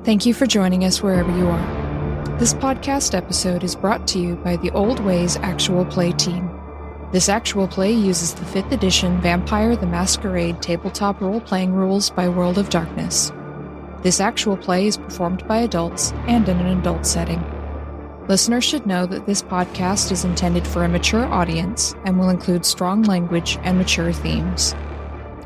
Thank you for joining us wherever you are. This podcast episode is brought to you by the Old Ways Actual Play team. This actual play uses the 5th edition Vampire the Masquerade tabletop role-playing rules by World of Darkness. This actual play is performed by adults and in an adult setting. Listeners should know that this podcast is intended for a mature audience and will include strong language and mature themes.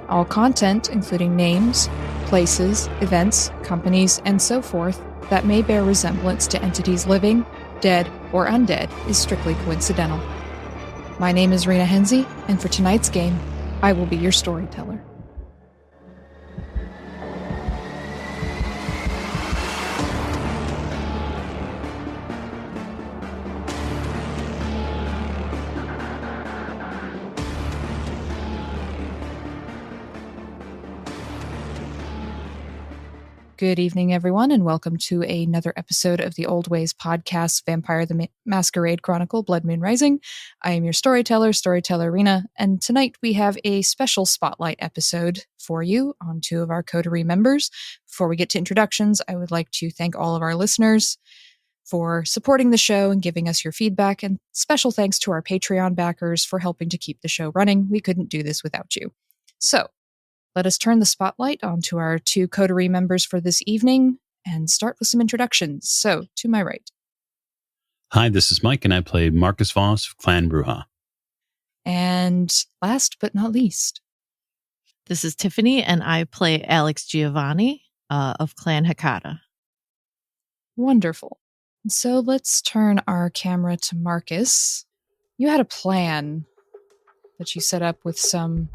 All content, including names, places, events, companies, and so forth, that may bear resemblance to entities living, dead, or undead is strictly coincidental. My name is Rena Henze, and for tonight's game, I will be your storyteller. Good evening, everyone, and welcome to another episode of the Old Ways podcast, Vampire the Masquerade Chronicle, Blood Moon Rising. I am your storyteller Rena, and tonight we have a special spotlight episode for you on two of our coterie members. Before we get to introductions, I would like to thank all of our listeners for supporting the show and giving us your feedback, and special thanks to our Patreon backers for helping to keep the show running. We couldn't do this without you. So, let us turn the spotlight onto our two coterie members for this evening and start with some introductions. So, to my right. Hi, this is Mike, and I play Marcus Voss of Clan Bruja. And last but not least. This is Tiffany, and I play Alex Giovanni of Clan Hakata. Wonderful. So let's turn our camera to Marcus. You had a plan that you set up with some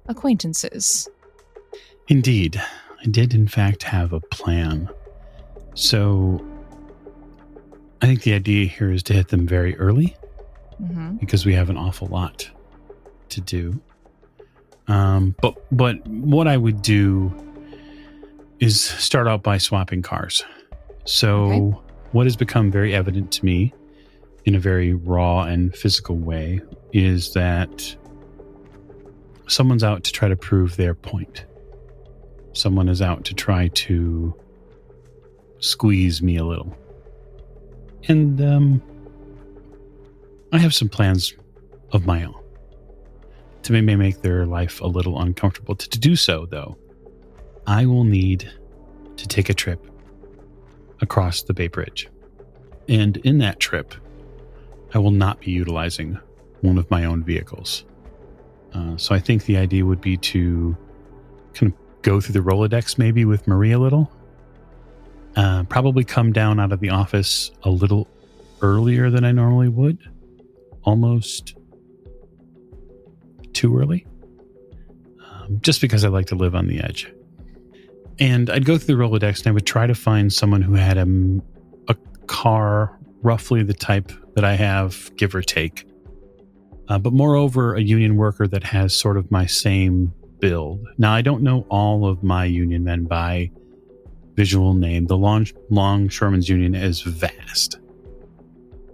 acquaintances. Indeed. I did, in fact, have a plan. So, I think the idea here is to hit them very early, because we have an awful lot to do. But what I would do is start out by swapping cars. So, What has become very evident to me in a very raw and physical way is that someone's out to try to prove their point. Someone is out to try to squeeze me a little. And I have some plans of my own to maybe make their life a little uncomfortable. To do so, though, I will need to take a trip across the Bay Bridge. And in that trip, I will not be utilizing one of my own vehicles. So I think the idea would be to kind of go through the Rolodex maybe with Marie a little. Probably come down out of the office a little earlier than I normally would. Almost too early. Just because I like to live on the edge. And I'd go through the Rolodex and I would try to find someone who had a car roughly the type that I have, give or take. But moreover, a union worker that has sort of my same build. Now, I don't know all of my union men by visual name. The Longshoremen's Union is vast.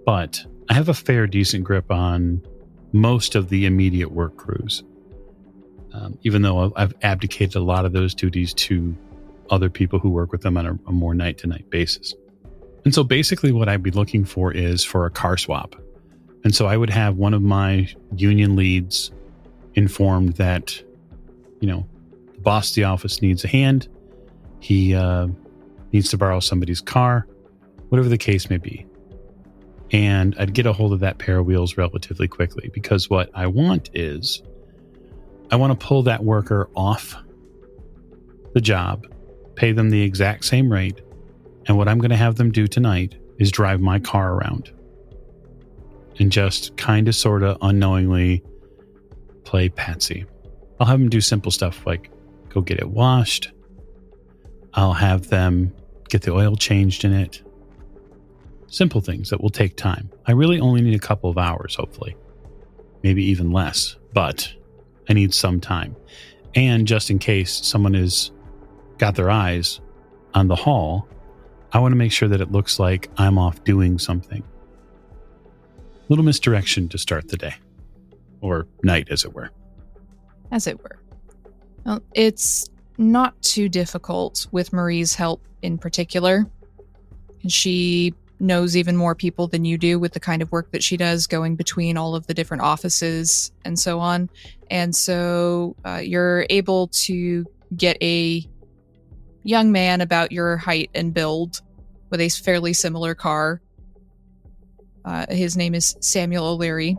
But I have a fair, decent grip on most of the immediate work crews. Even though I've abdicated a lot of those duties to other people who work with them on a more night-to-night basis. And so basically what I'd be looking for is for a car swap. And so I would have one of my union leads informed that, the boss of the office needs a hand. He needs to borrow somebody's car, whatever the case may be. And I'd get a hold of that pair of wheels relatively quickly, because what I want is I want to pull that worker off the job, pay them the exact same rate, and what I'm going to have them do tonight is drive my car around and just kind of sort of unknowingly play patsy. I'll have them do simple stuff like go get it washed. I'll have them get the oil changed in it. Simple things that will take time. I really only need a couple of hours, hopefully. Maybe even less, but I need some time. And just in case someone has got their eyes on the hall, I want to make sure that it looks like I'm off doing something. Little misdirection to start the day. Or night, as it were. As it were. Well, it's not too difficult with Marie's help in particular. She knows even more people than you do with the kind of work that she does, going between all of the different offices and so on. And so you're able to get a young man about your height and build with a fairly similar car. His name is Samuel O'Leary,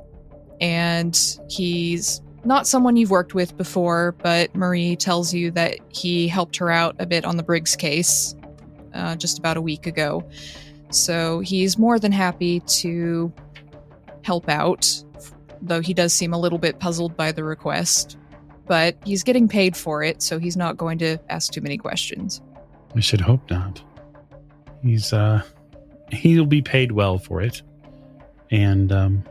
and he's not someone you've worked with before, but Marie tells you that he helped her out a bit on the Briggs case just about a week ago. So he's more than happy to help out, though he does seem a little bit puzzled by the request. But he's getting paid for it, so he's not going to ask too many questions. I should hope not. He'll be paid well for it. And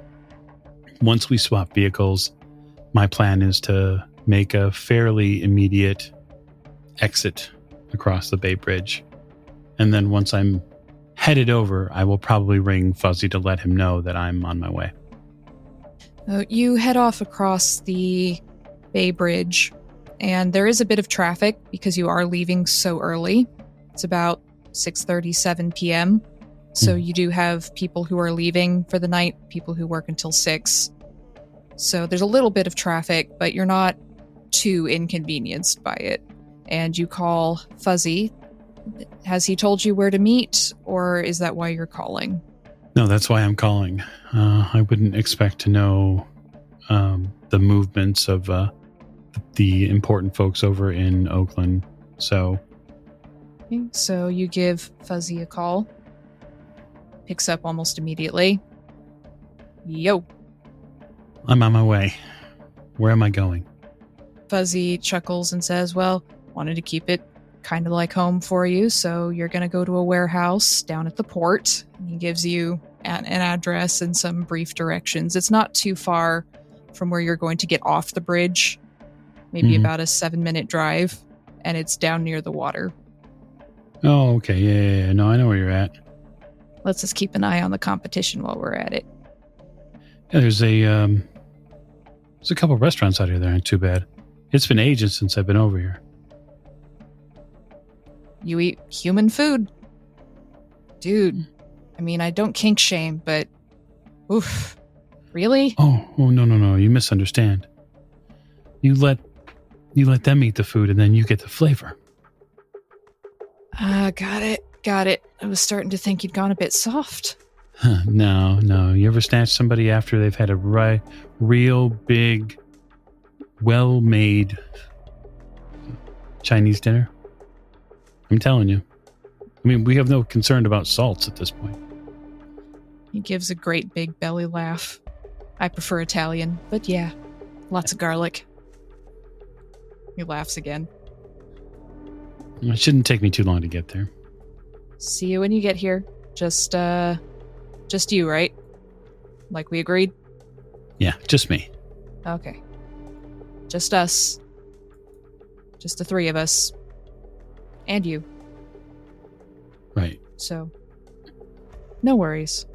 once we swap vehicles, my plan is to make a fairly immediate exit across the Bay Bridge. And then once I'm headed over, I will probably ring Fuzzy to let him know that I'm on my way. You head off across the Bay Bridge, and there is a bit of traffic because you are leaving so early. It's about 6:37 p.m., so you do have people who are leaving for the night, people who work until 6. So there's a little bit of traffic, but you're not too inconvenienced by it. And you call Fuzzy. Has he told you where to meet, or is that why you're calling? No, that's why I'm calling. I wouldn't expect to know the movements of the important folks over in Oakland. So you give Fuzzy a call. Picks up almost immediately. Yo. I'm on my way. Where am I going? Fuzzy chuckles and says, well, wanted to keep it kind of like home for you, so you're going to go to a warehouse down at the port. He gives you an address and some brief directions. It's not too far from where you're going to get off the bridge, maybe about a 7-minute drive, and it's down near the water. Oh, okay. Yeah. No, I know where you're at. Let's just keep an eye on the competition while we're at it. Yeah, there's a couple of restaurants out here that aren't too bad. It's been ages since I've been over here. You eat human food. Dude, I mean, I don't kink shame, but oof. Really? Oh, no. You misunderstand. You let them eat the food and then you get the flavor. Got it. I was starting to think you'd gone a bit soft. No. You ever snatch somebody after they've had a real big, well-made Chinese dinner? I'm telling you. I mean, we have no concern about salts at this point. He gives a great big belly laugh. I prefer Italian, but yeah, lots of garlic. He laughs again. It shouldn't take me too long to get there. See you when you get here. Just you, right? Like we agreed? Yeah, just me. Okay. Just us. Just the 3 of us. And you. Right. So, no worries.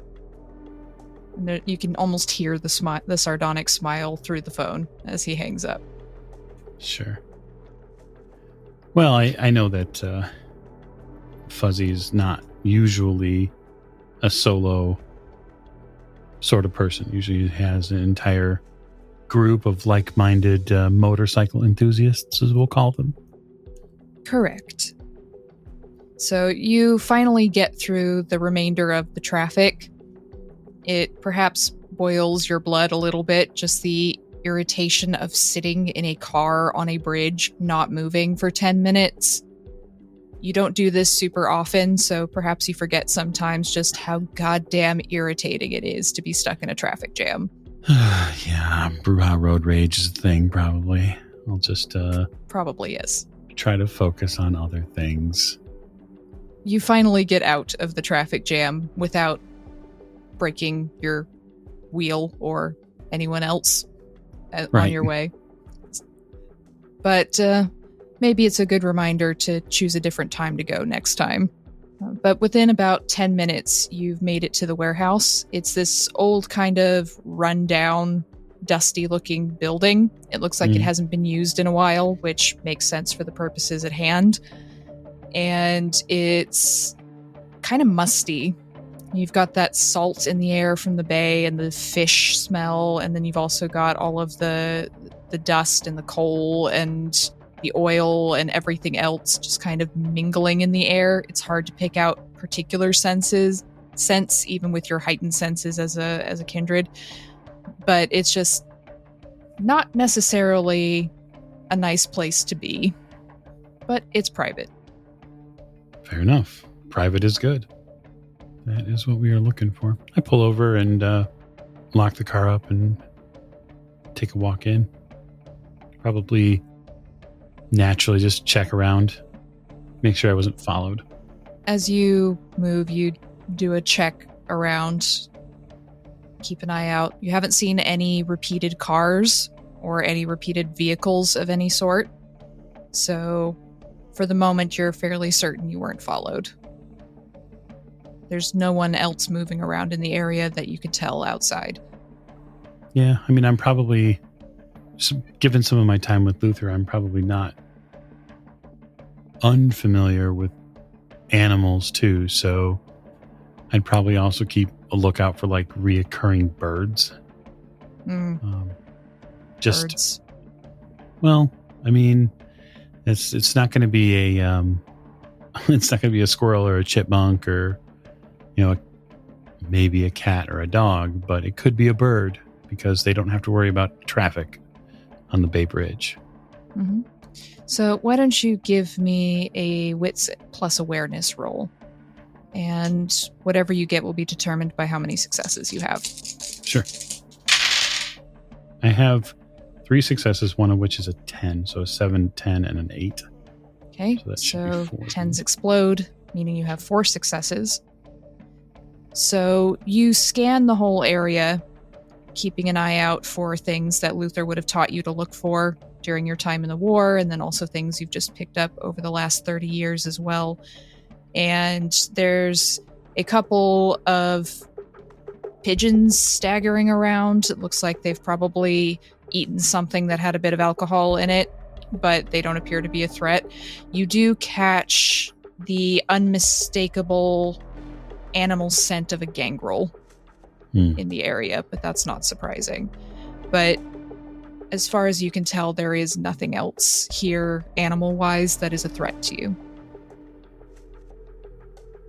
And there, you can almost hear the sardonic smile through the phone as he hangs up. Sure. Well, I know that Fuzzy's not usually a solo sort of person. Usually has an entire group of like-minded motorcycle enthusiasts, as we'll call them. Correct. So you finally get through the remainder of the traffic. It perhaps boils your blood a little bit, just the irritation of sitting in a car on a bridge, not moving for 10 minutes. You don't do this super often, so perhaps you forget sometimes just how goddamn irritating it is to be stuck in a traffic jam. Yeah, road rage is a thing, probably. I'll just Probably is. Try to focus on other things. You finally get out of the traffic jam without breaking your wheel or anyone else on your way. But maybe it's a good reminder to choose a different time to go next time. But within about 10 minutes, you've made it to the warehouse. It's this old kind of rundown dusty looking building. It looks like it hasn't been used in a while, which makes sense for the purposes at hand. And it's kind of musty. You've got that salt in the air from the bay and the fish smell, and then you've also got all of the dust and the coal and the oil and everything else just kind of mingling in the air. It's hard to pick out particular scents, even with your heightened senses as a kindred. But it's just not necessarily a nice place to be. But it's private. Fair enough. Private is good. That is what we are looking for. I pull over and lock the car up and take a walk in. Probably naturally just check around, make sure I wasn't followed. As you move, you do a check around, keep an eye out. You haven't seen any repeated cars or any repeated vehicles of any sort. So for the moment, you're fairly certain you weren't followed. There's no one else moving around in the area that you could tell outside. Yeah, I mean, I'm probably, given some of my time with Luther, I'm probably not unfamiliar with animals too, so I'd probably also keep a lookout for like reoccurring birds. Birds. Well, I mean, it's not going to be a it's not going to be a squirrel or a chipmunk or maybe a cat or a dog, but it could be a bird because they don't have to worry about traffic on the Bay Bridge. Mm-hmm. So why don't you give me a wits plus awareness roll? And whatever you get will be determined by how many successes you have. Sure. I have 3 successes, one of which is a 10. So a 7, 10, and an 8. Okay, so 10s explode, meaning you have 4 successes. So you scan the whole area, keeping an eye out for things that Luther would have taught you to look for during your time in the war, and then also things you've just picked up over the last 30 years as well. And there's a couple of pigeons staggering around. It looks like they've probably eaten something that had a bit of alcohol in it, but they don't appear to be a threat. You do catch the unmistakable animal scent of a gangrel in the area, but that's not surprising. But as far as you can tell, there is nothing else here animal-wise that is a threat to you.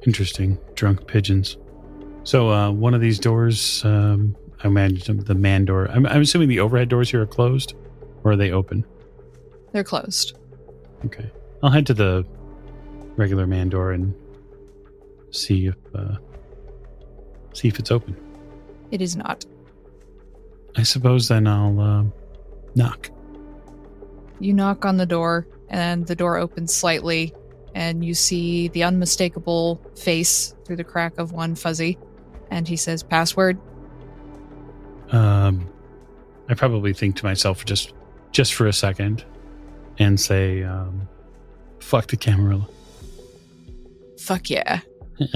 Interesting. Drunk pigeons. So one of these doors, I imagine the man door. I'm assuming the overhead doors here are closed, or are they open? They're closed. Okay. I'll head to the regular man door and see if it's open. It is not. I suppose then I'll knock. You knock on the door, and the door opens slightly, and you see the unmistakable face through the crack of one fuzzy, and he says, "Password?" I probably think to myself just for a second and say, fuck the Camarilla. Fuck yeah.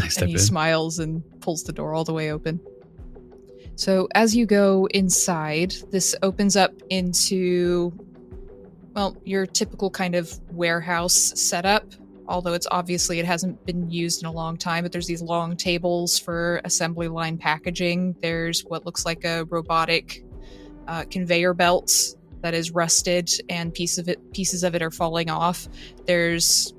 I step and he in. smiles and pulls the door all the way open. So as you go inside, this opens up into, well, your typical kind of warehouse setup, although it hasn't been used in a long time, but there's these long tables for assembly line packaging. There's what looks like a robotic conveyor belt that is rusted and pieces of it are falling off. There's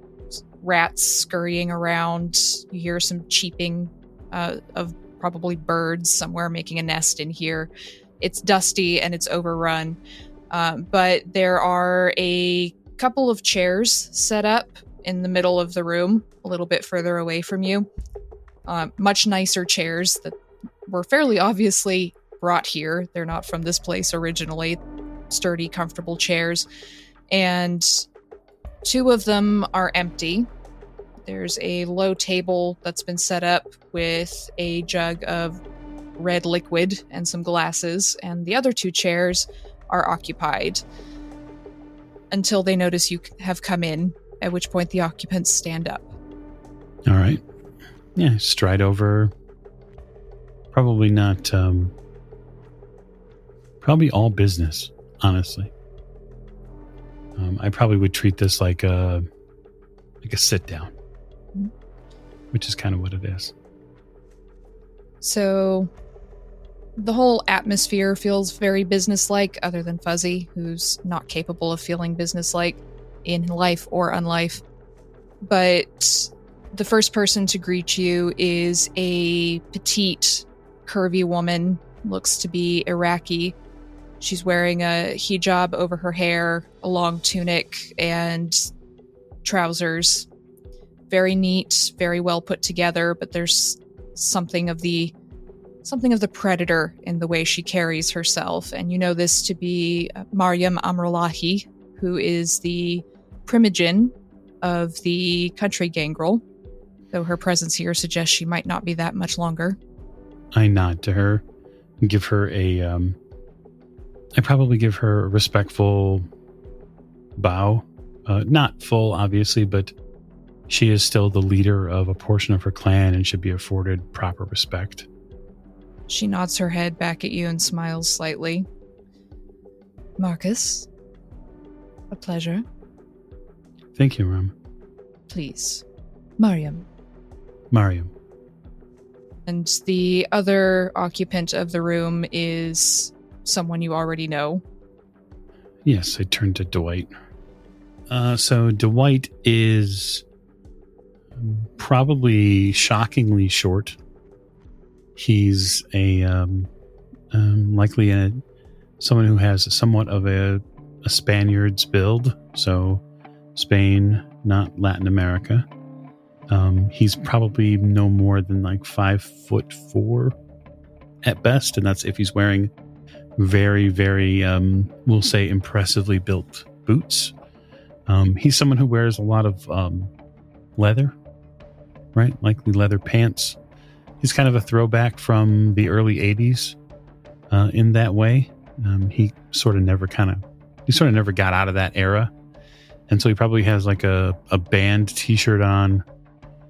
rats scurrying around. You hear some cheeping of probably birds somewhere making a nest in here. It's dusty and it's overrun, but there are a couple of chairs set up in the middle of the room, a little bit further away from you. Much nicer chairs that were fairly obviously brought here. They're not from this place originally. Sturdy, comfortable chairs. And 2 of them are empty. There's a low table that's been set up with a jug of red liquid and some glasses, and the other 2 chairs are occupied until they notice you have come in, at which point the occupants stand up. All right. Yeah, stride over. Probably Probably all business, honestly. I probably would treat this like a sit down, which is kind of what it is. So the whole atmosphere feels very businesslike, other than Fuzzy, who's not capable of feeling businesslike in life or unlife. But the first person to greet you is a petite, curvy woman, looks to be Iraqi. She's wearing a hijab over her hair, a long tunic, and trousers. Very neat, very well put together, but there's something of the predator in the way she carries herself. And you know this to be Maryam Amrulahi, who is the primogen of the country gangrel, though her presence here suggests she might not be that much longer. I nod to her and give her I probably give her a respectful bow. Not full, obviously, but she is still the leader of a portion of her clan and should be afforded proper respect. She nods her head back at you and smiles slightly. Marcus, a pleasure. Thank you, Ram. Please. Maryam. And the other occupant of the room is someone you already know. Yes, I turn to Dwight. So Dwight is probably shockingly short. He's likely someone who has somewhat of a Spaniard's build, so Spain, not Latin America. He's probably no more than like 5'4" at best, and that's if he's wearing very, very, we'll say, impressively built boots. He's someone who wears a lot of leather, right? Likely leather pants. He's kind of a throwback from the early 80s in that way. He sort of never got out of that era. And so he probably has like a band t-shirt on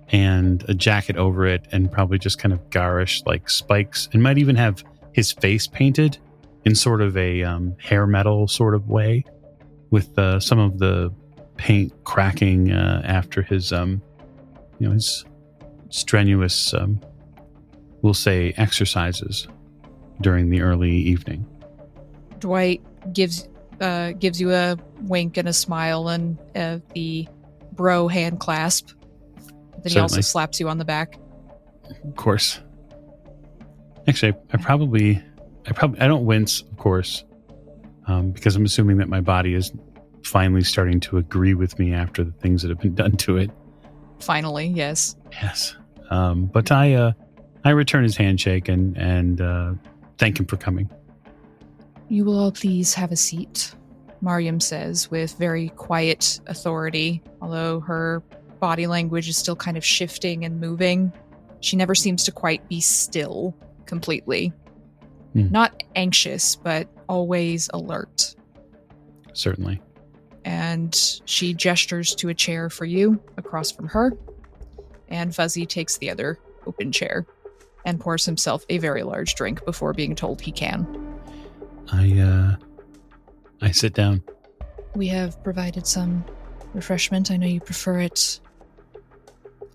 and a jacket over it, and probably just kind of garish like spikes, and might even have his face painted in sort of a hair metal sort of way, with some of the paint cracking after his his strenuous we'll say exercises during the early evening. Dwight gives you a wink and a smile and the bro hand clasp. Then he also slaps you on the back. Of course. Actually, I don't wince, of course, because I'm assuming that my body is finally starting to agree with me after the things that have been done to it. Finally, yes. Yes. But I return his handshake and thank him for coming. You will all please have a seat, Maryam says with very quiet authority, although her body language is still kind of shifting and moving. She never seems to quite be still completely. Not anxious, but always alert. Certainly. And she gestures to a chair for you across from her, and Fuzzy takes the other open chair and pours himself a very large drink before being told he can. I sit down. We have provided some refreshment. I know you prefer it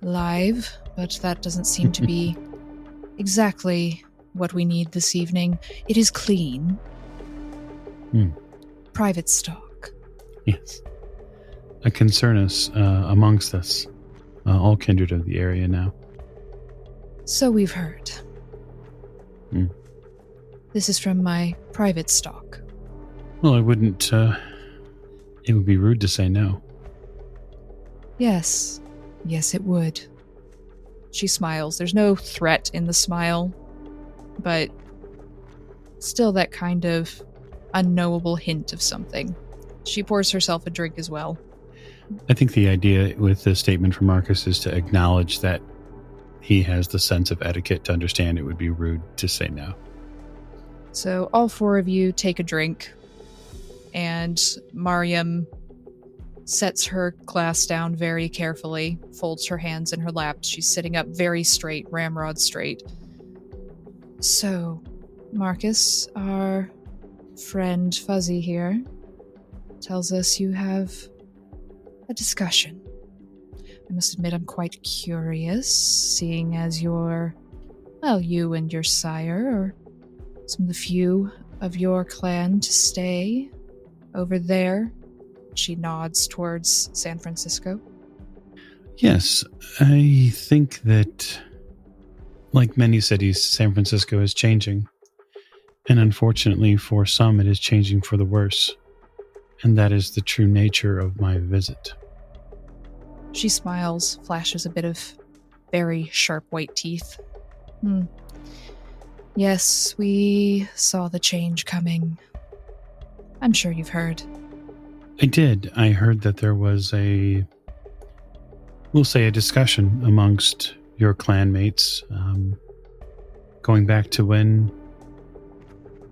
live, but that doesn't seem to be exactly what we need this evening. It is clean. Private stock. Yes. A concern us amongst us, all kindred of the area now. So we've heard. This is from my private stock. Well, I wouldn't, it would be rude to say no. Yes. Yes, it would. She smiles. There's no threat in the smile, but still that kind of unknowable hint of something. She pours herself a drink as well. I think the idea with the statement from Marcus is to acknowledge that he has the sense of etiquette to understand it would be rude to say no. So all four of you take a drink, and Maryam sets her glass down very carefully, folds her hands in her lap. She's sitting up very straight, ramrod straight. So, Marcus, our friend Fuzzy here tells us you have a discussion. I must admit I'm quite curious, seeing as you and your sire are some of the few of your clan to stay over there. She nods towards San Francisco. Yes, I think that, like many cities, San Francisco is changing. And unfortunately for some, it is changing for the worse. And that is the true nature of my visit. She smiles, flashes a bit of very sharp white teeth. Yes, we saw the change coming. I'm sure you've heard. I did. I heard that there was a discussion amongst your clanmates, going back to when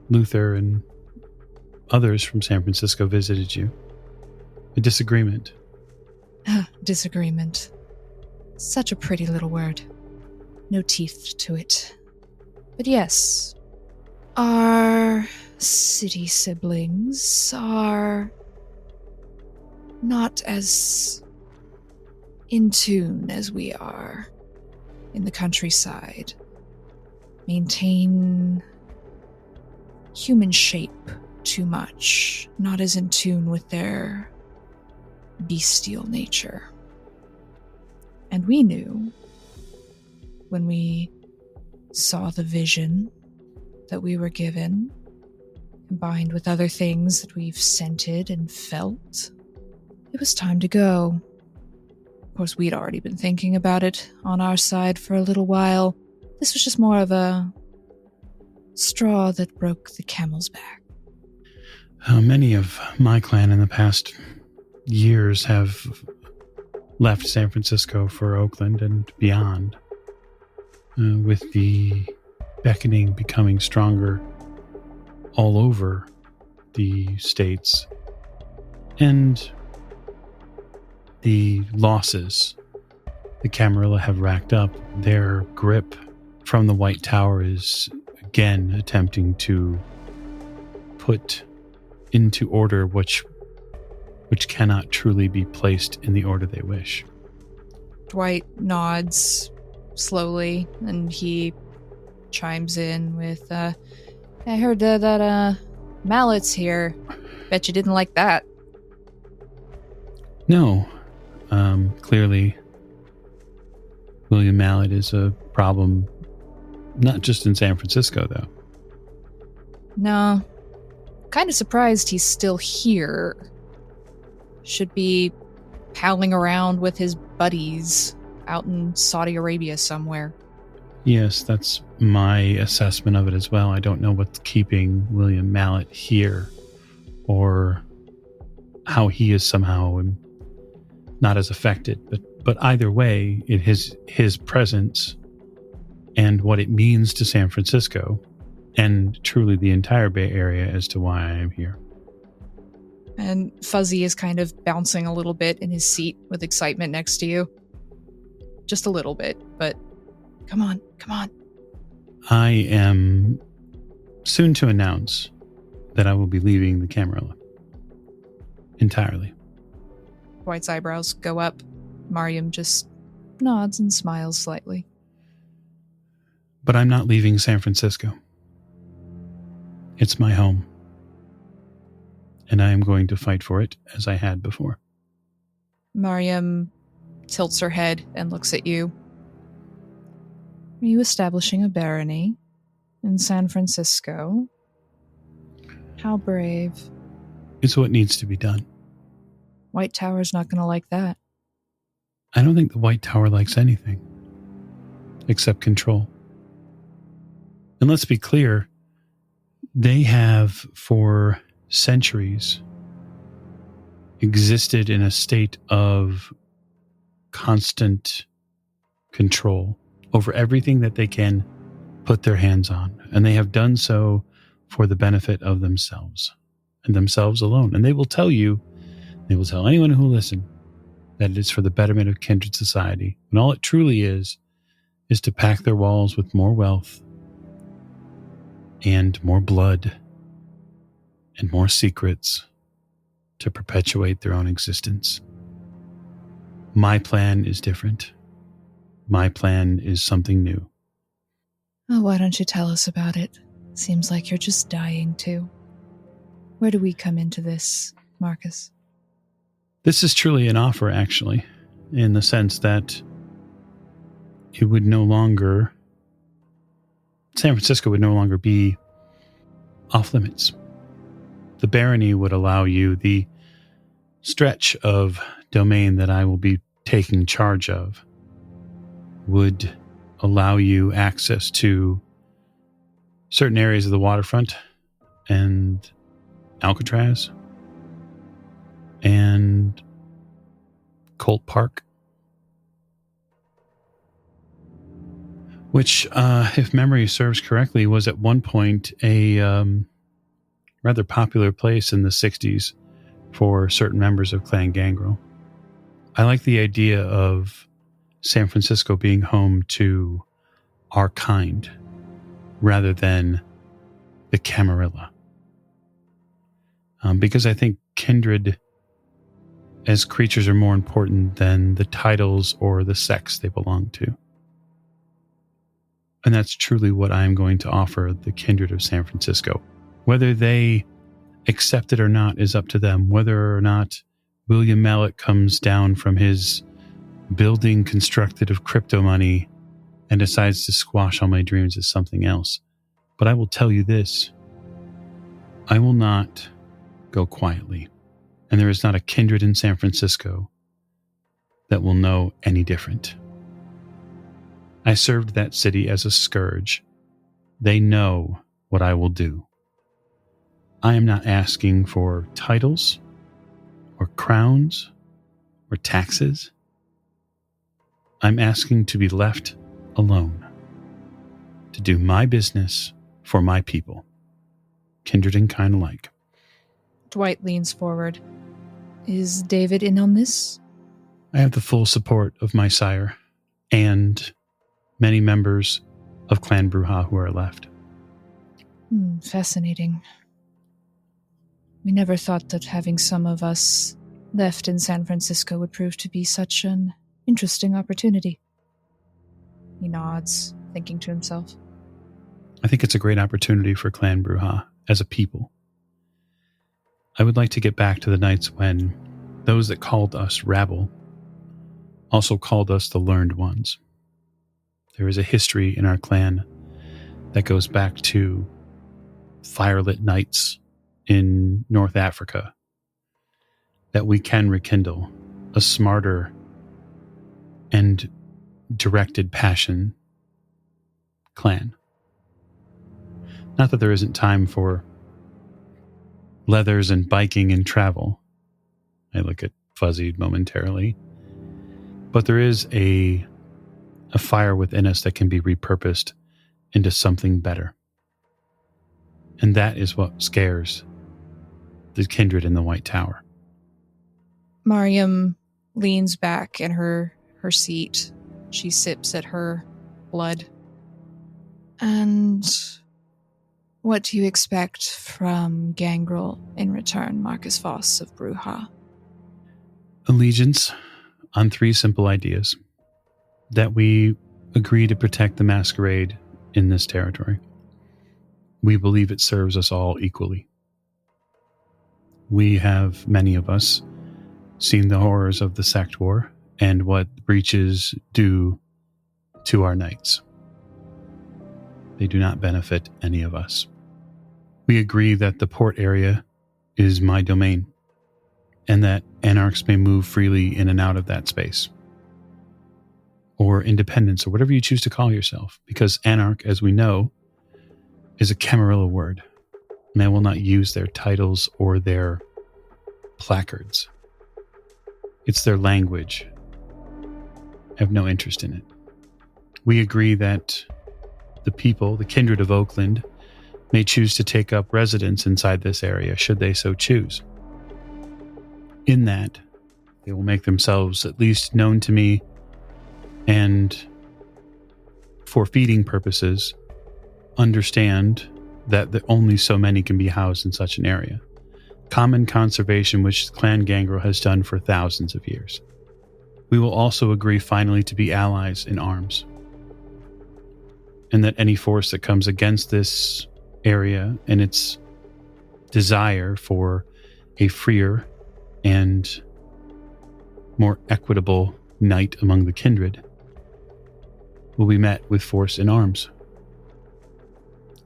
Luther and others from San Francisco visited you. A disagreement. Disagreement. Such a pretty little word. No teeth to it. But yes, our city siblings are not as in tune as we are in the countryside. Maintain human shape too much, not as in tune with their bestial nature. And we knew when we saw the vision that we were given, combined with other things that we've scented and felt, it was time to go. Of course, we'd already been thinking about it on our side for a little while. This was just more of a straw that broke the camel's back. Many of my clan in the past years have left San Francisco for Oakland and beyond, with the beckoning becoming stronger all over the states, and the losses the Camarilla have racked up. Their grip from the White Tower is again attempting to put into order which cannot truly be placed in the order they wish. Dwight nods slowly, and he chimes in with, I heard that Mallet's here. Bet you didn't like that. No. Clearly, William Mallet is a problem, not just in San Francisco, though. No. Kind of surprised he's still here. Should be palling around with his buddies out in Saudi Arabia somewhere. Yes, that's my assessment of it as well. I don't know what's keeping William Mallet here, or how he is somehow not as affected. But either way, it is his presence and what it means to San Francisco and truly the entire Bay Area as to why I am here. And Fuzzy is kind of bouncing a little bit in his seat with excitement next to you. Just a little bit, but come on. I am soon to announce that I will be leaving the Camarilla entirely. Dwight's eyebrows go up. Mariam just nods and smiles slightly. But I'm not leaving San Francisco. It's my home. And I am going to fight for it as I had before. Mariam tilts her head and looks at you. Are you establishing a barony in San Francisco? How brave. It's what needs to be done. White Tower's not going to like that. I don't think the White Tower likes anything except control. And let's be clear, they have for centuries existed in a state of constant control over everything that they can put their hands on. And they have done so for the benefit of themselves and themselves alone. And they will tell you, they will tell anyone who will listen, that it is for the betterment of kindred society. And all it truly is to pack their walls with more wealth and more blood and more secrets to perpetuate their own existence. My plan is different. My plan is something new. Oh, why don't you tell us about it? Seems like you're just dying to. Where do we come into this, Marcus? This is truly an offer, actually, in the sense that it would no longer, San Francisco would no longer be off limits. The barony would allow you the stretch of domain that I will be taking charge of would allow you access to certain areas of the waterfront and Alcatraz and Colt Park, which, if memory serves correctly, was at one point a rather popular place in the 60s for certain members of Clan Gangrel. I like the idea of San Francisco being home to our kind rather than the Camarilla. Because I think kindred as creatures are more important than the titles or the sex they belong to. And that's truly what I'm going to offer the kindred of San Francisco. Whether they accept it or not is up to them. Whether or not William Mallet comes down from his building constructed of crypto money and decides to squash all my dreams is something else. But I will tell you this. I will not go quietly. And there is not a kindred in San Francisco that will know any different. I served that city as a scourge. They know what I will do. I am not asking for titles or crowns or taxes. I'm asking to be left alone, to do my business for my people, kindred and kind alike. Dwight leans forward. Is David in on this? I have the full support of my sire and many members of Clan Bruja who are left. Fascinating. We never thought that having some of us left in San Francisco would prove to be such an interesting opportunity. He nods, thinking to himself. I think it's a great opportunity for Clan Bruja as a people. I would like to get back to the nights when those that called us rabble also called us the learned ones. There is a history in our clan that goes back to firelit nights in North Africa that we can rekindle a smarter and directed passion clan. Not that there isn't time for leathers and biking and travel. I look at Fuzzy momentarily. But there is a fire within us that can be repurposed into something better. And that is what scares the kindred in the White Tower. Mariam leans back in her seat. She sips at her blood. And what do you expect from Gangrel in return, Marcus Voss of Bruja? Allegiance on 3 simple ideas. That we agree to protect the masquerade in this territory. We believe it serves us all equally. We have, many of us, seen the horrors of the sect war and what breaches do to our knights. They do not benefit any of us. We agree that the port area is my domain and that anarchs may move freely in and out of that space. Or independence, or whatever you choose to call yourself, because anarch, as we know, is a Camarilla word, and I will not use their titles or their placards. It's their language. I have no interest in it. We agree that the people, the kindred of Oakland, may choose to take up residence inside this area, should they so choose. In that, they will make themselves at least known to me, and for feeding purposes, understand that only so many can be housed in such an area. common conservation which Clan Gangrel has done for thousands of years. We will also agree finally to be allies in arms, and that any force that comes against this area and its desire for a freer and more equitable night among the kindred will be met with force in arms.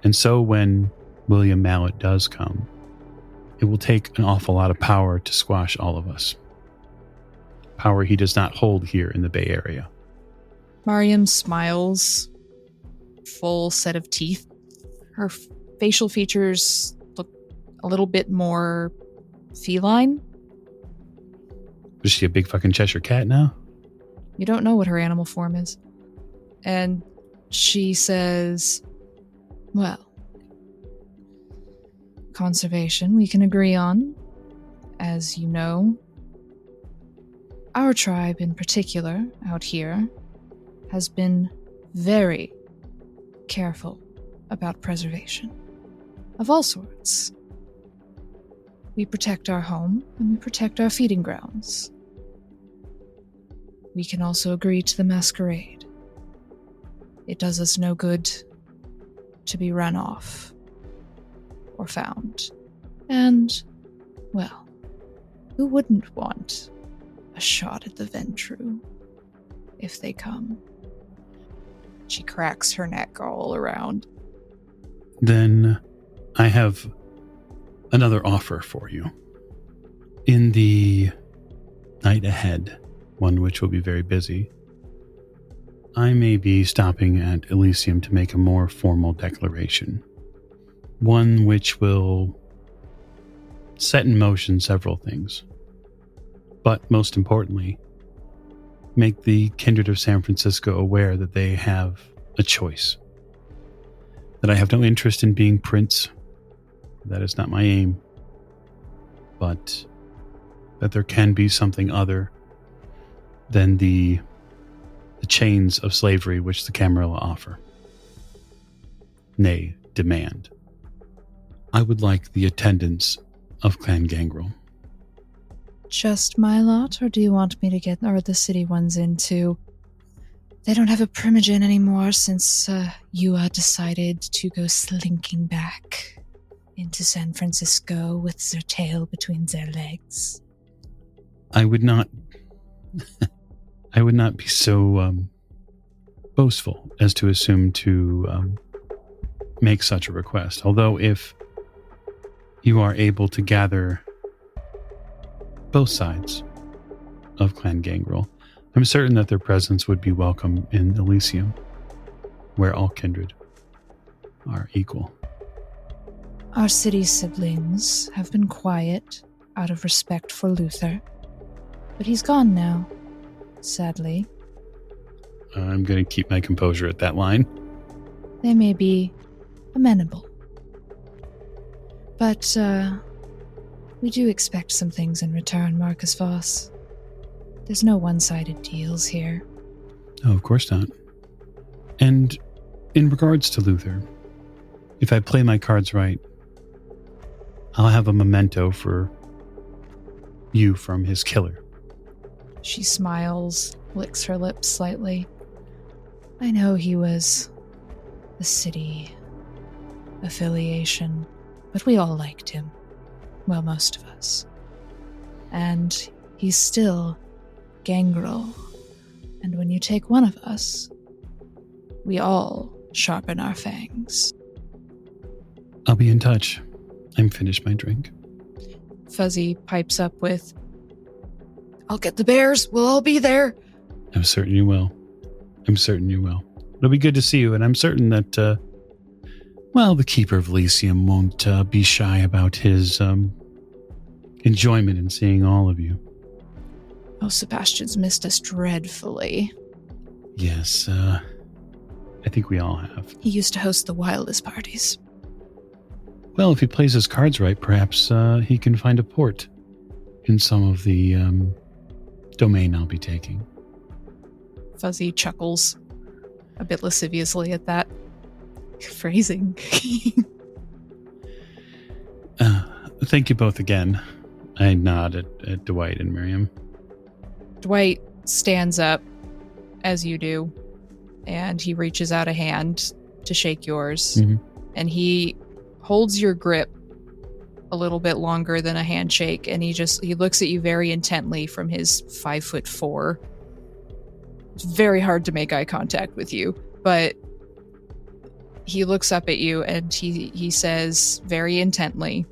And so when William Mallet does come, it will take an awful lot of power to squash all of us. Power he does not hold here in the Bay Area. Mariam smiles, full set of teeth. Her facial features look a little bit more feline. Is she a big fucking Cheshire cat now? You don't know what her animal form is. And she says, well, conservation we can agree on. As you know, our tribe in particular out here has been very careful about preservation of all sorts. We protect our home and we protect our feeding grounds. We can also agree to the masquerade. It does us no good to be run off or found. And, well, who wouldn't want a shot at the Ventru if they come? She cracks her neck all around. Then I have another offer for you. In the night ahead, one which will be very busy, I may be stopping at Elysium to make a more formal declaration. One which will set in motion several things. But most importantly, make the kindred of San Francisco aware that they have a choice. That I have no interest in being prince. That is not my aim. But that there can be something other than the chains of slavery which the Camarilla offer. Nay, demand. I would like the attendance of Clan Gangrel. Just my lot, or do you want me to get the city ones in too? They don't have a primogen anymore since you decided to go slinking back into San Francisco with their tail between their legs. I would not be so boastful as to assume to make such a request. Although if you are able to gather both sides of Clan Gangrel, I'm certain that their presence would be welcome in Elysium, where all kindred are equal. Our city siblings have been quiet out of respect for Luther, but he's gone now, sadly. I'm going to keep my composure at that line. They may be amenable. But, we do expect some things in return, Marcus Voss. There's no one-sided deals here. Oh, of course not. And in regards to Luther, if I play my cards right, I'll have a memento for you from his killer. She smiles, licks her lips slightly. I know he was a city affiliation, but we all liked him. Well, most of us. And he's still Gangrel. And when you take one of us, we all sharpen our fangs. I'll be in touch. I'm finished my drink. Fuzzy pipes up with, I'll get the bears. We'll all be there. I'm certain you will. It'll be good to see you, and I'm certain that, the Keeper of Elysium won't be shy about his enjoyment in seeing all of you. Oh, Sebastian's missed us dreadfully. Yes, I think we all have. He used to host the wildest parties. Well, if he plays his cards right, perhaps he can find a port in some of the domain I'll be taking. Fuzzy chuckles a bit lasciviously at that phrasing. Thank you both again. I nod at Dwight and Miriam. Dwight stands up as you do, and he reaches out a hand to shake yours. Mm-hmm. And he holds your grip a little bit longer than a handshake, and he looks at you very intently from his 5'4". It's very hard to make eye contact with you, but he looks up at you and he says very intently,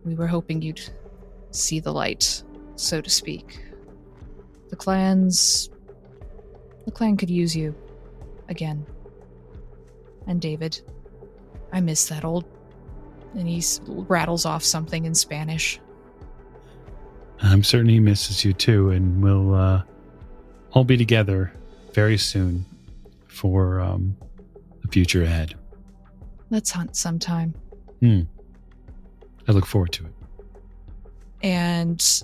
"We were hoping you'd see the light, so to speak. The clan could use you again. And David, I miss that old..." And he rattles off something in Spanish. I'm certain he misses you too, and we'll all be together very soon for the future ahead. Let's hunt sometime. I look forward to it. And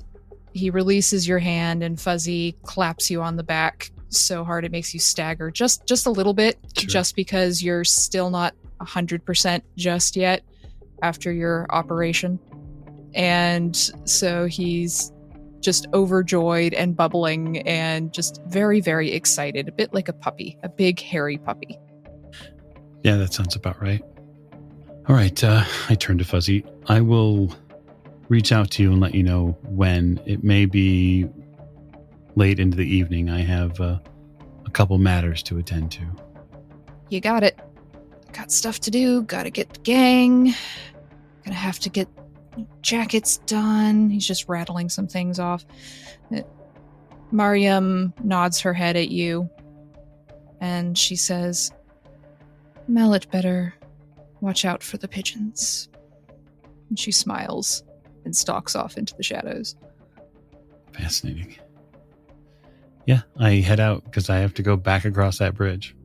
he releases your hand, and Fuzzy claps you on the back so hard it makes you stagger just a little bit, Sure. Just because you're still not 100% just yet after your operation. And so he's just overjoyed and bubbling and just very, very excited, a bit like a puppy, a big, hairy puppy. Yeah, that sounds about right. All right, I turn to Fuzzy. I will reach out to you and let you know when. It may be late into the evening. I have a couple matters to attend to. You got it. Got stuff to do, gotta get the gang. Gonna have to get jackets done. He's just rattling some things off. Mariam nods her head at you, and she says, "Mallet better watch out for the pigeons." And she smiles and stalks off into the shadows. Fascinating. Yeah, I head out because I have to go back across that bridge.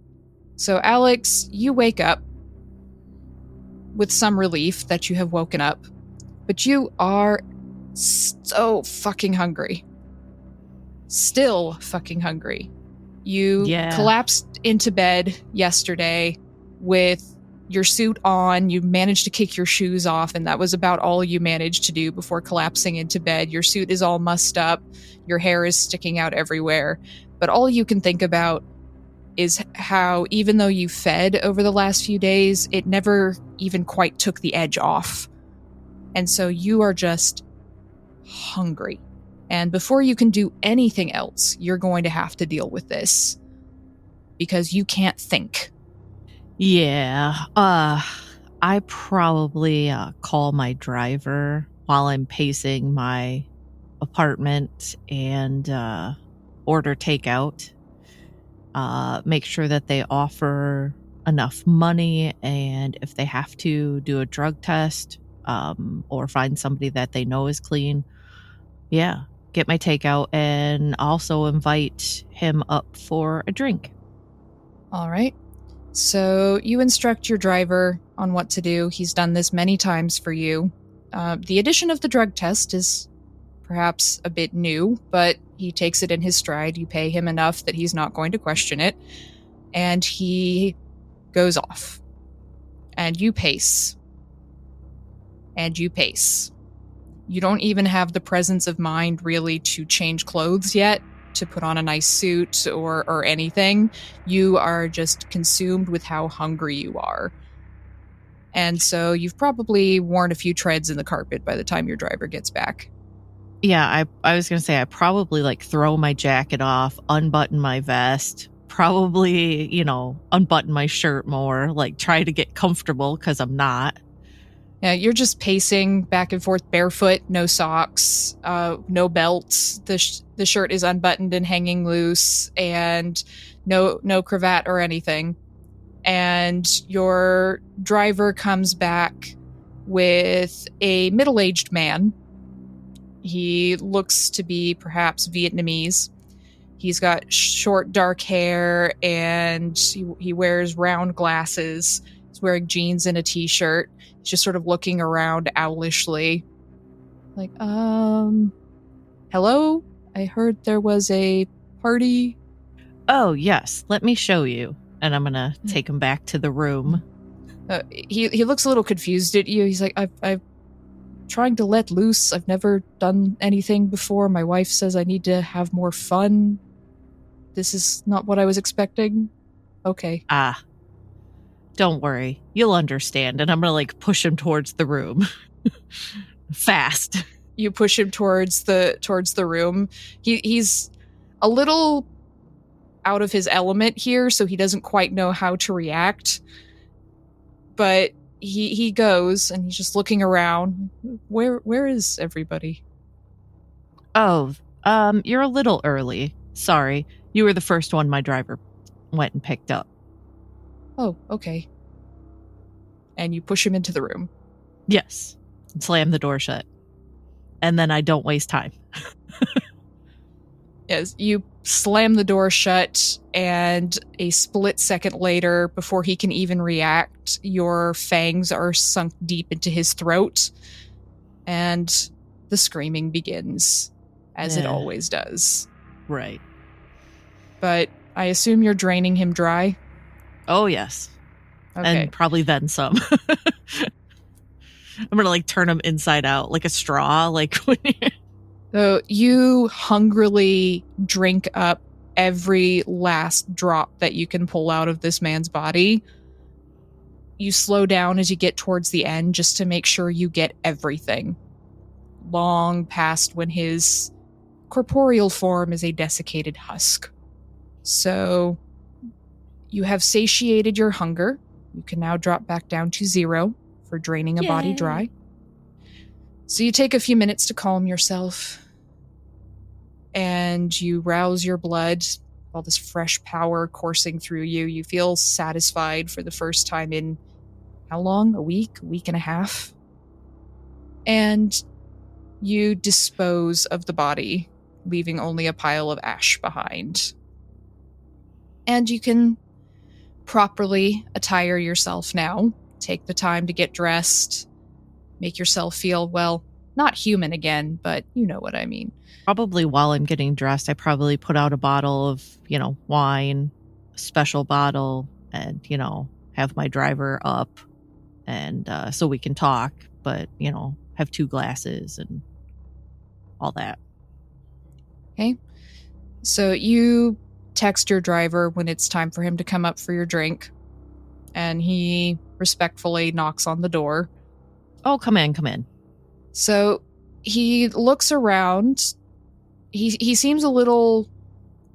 So, Alex, you wake up with some relief that you have woken up, but you are so fucking hungry. Still fucking hungry. You collapsed into bed yesterday with your suit on. You managed to kick your shoes off, and that was about all you managed to do before collapsing into bed. Your suit is all mussed up. Your hair is sticking out everywhere. But all you can think about is how, even though you fed over the last few days, it never even quite took the edge off. And so you are just hungry. And before you can do anything else, you're going to have to deal with this. Because you can't think. Yeah. I probably call my driver while I'm pacing my apartment and order takeout. Make sure that they offer enough money, and if they have to do a drug test or find somebody that they know is clean, get my takeout and also invite him up for a drink. All right. So you instruct your driver on what to do. He's done this many times for you. The addition of the drug test is perhaps a bit new, but he takes it in his stride. You pay him enough that he's not going to question it. And he goes off. And you pace. And you pace. You don't even have the presence of mind really to change clothes yet, to put on a nice suit or anything. You are just consumed with how hungry you are. And so you've probably worn a few treads in the carpet by the time your driver gets back. Yeah, I was going to say, I probably throw my jacket off, unbutton my vest, probably, unbutton my shirt more, try to get comfortable because I'm not. Yeah, you're just pacing back and forth barefoot, no socks, no belts. The shirt is unbuttoned and hanging loose, and no cravat or anything. And your driver comes back with a middle-aged man. He looks to be perhaps Vietnamese. He's got short, dark hair, and he wears round glasses. He's wearing jeans and a t-shirt. He's just sort of looking around owlishly. Hello? I heard there was a party. Oh, yes. Let me show you. And I'm going to take him back to the room. He looks a little confused at you. He's like, trying to let loose. I've never done anything before. My wife says I need to have more fun. This is not what I was expecting. Okay. Don't worry. You'll understand. And I'm going to push him towards the room. Fast. You push him towards the room. He's a little out of his element here, so he doesn't quite know how to react. But he goes, and he's just looking around. Where is everybody? Oh, you're a little early. Sorry. You were the first one my driver went and picked up. Oh, okay. And you push him into the room. Yes. And slam the door shut. And then I don't waste time. Yes, you slam the door shut, and a split second later, before he can even react, your fangs are sunk deep into his throat, and the screaming begins, as it always does. Right. But I assume you're draining him dry? Oh, yes. Okay. And probably then some. I'm going to turn him inside out like a straw. So you hungrily drink up every last drop that you can pull out of this man's body. You slow down as you get towards the end just to make sure you get everything. Long past when his corporeal form is a desiccated husk. So you have satiated your hunger. You can now drop back down to 0 for draining a body dry. So you take a few minutes to calm yourself. And you rouse your blood, all this fresh power coursing through you. You feel satisfied for the first time in how long? A week and a half? And you dispose of the body, leaving only a pile of ash behind. And you can properly attire yourself now. Take the time to get dressed, make yourself feel, well, not human again, but you know what I mean. Probably while I'm getting dressed, I probably put out a bottle of, wine, a special bottle, and, have my driver up and so we can talk, but, have 2 glasses and all that. Okay. So you text your driver when it's time for him to come up for your drink, and he respectfully knocks on the door. Oh, come in. So he looks around. He seems a little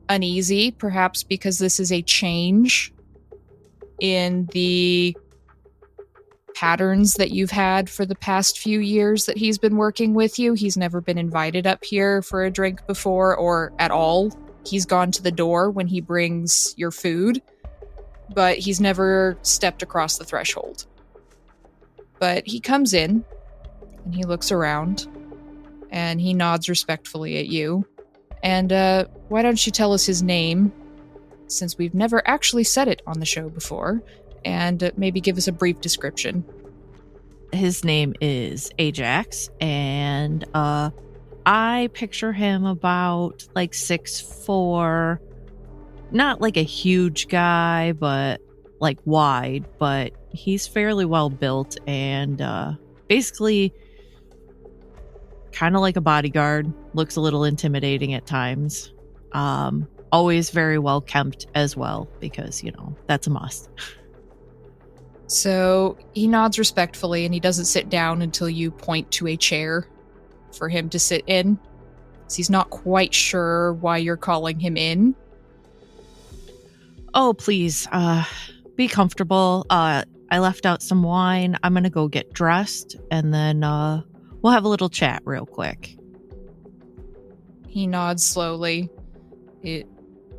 uneasy, perhaps because this is a change in the patterns that you've had for the past few years that he's been working with you. He's never been invited up here for a drink before, or at all. He's gone to the door when he brings your food, but he's never stepped across the threshold. But he comes in, and he looks around, and he nods respectfully at you. And why don't you tell us his name, since we've never actually said it on the show before, and maybe give us a brief description. His name is Ajax, and I picture him about 6'4", not a huge guy, but wide, but he's fairly well built and basically kind of like a bodyguard, looks a little intimidating at times. Always very well kempt as well, because, that's a must. So he nods respectfully, and he doesn't sit down until you point to a chair for him to sit in. So he's not quite sure why you're calling him in. Oh, please, be comfortable. I left out some wine. I'm going to go get dressed, and then we'll have a little chat real quick. He nods slowly.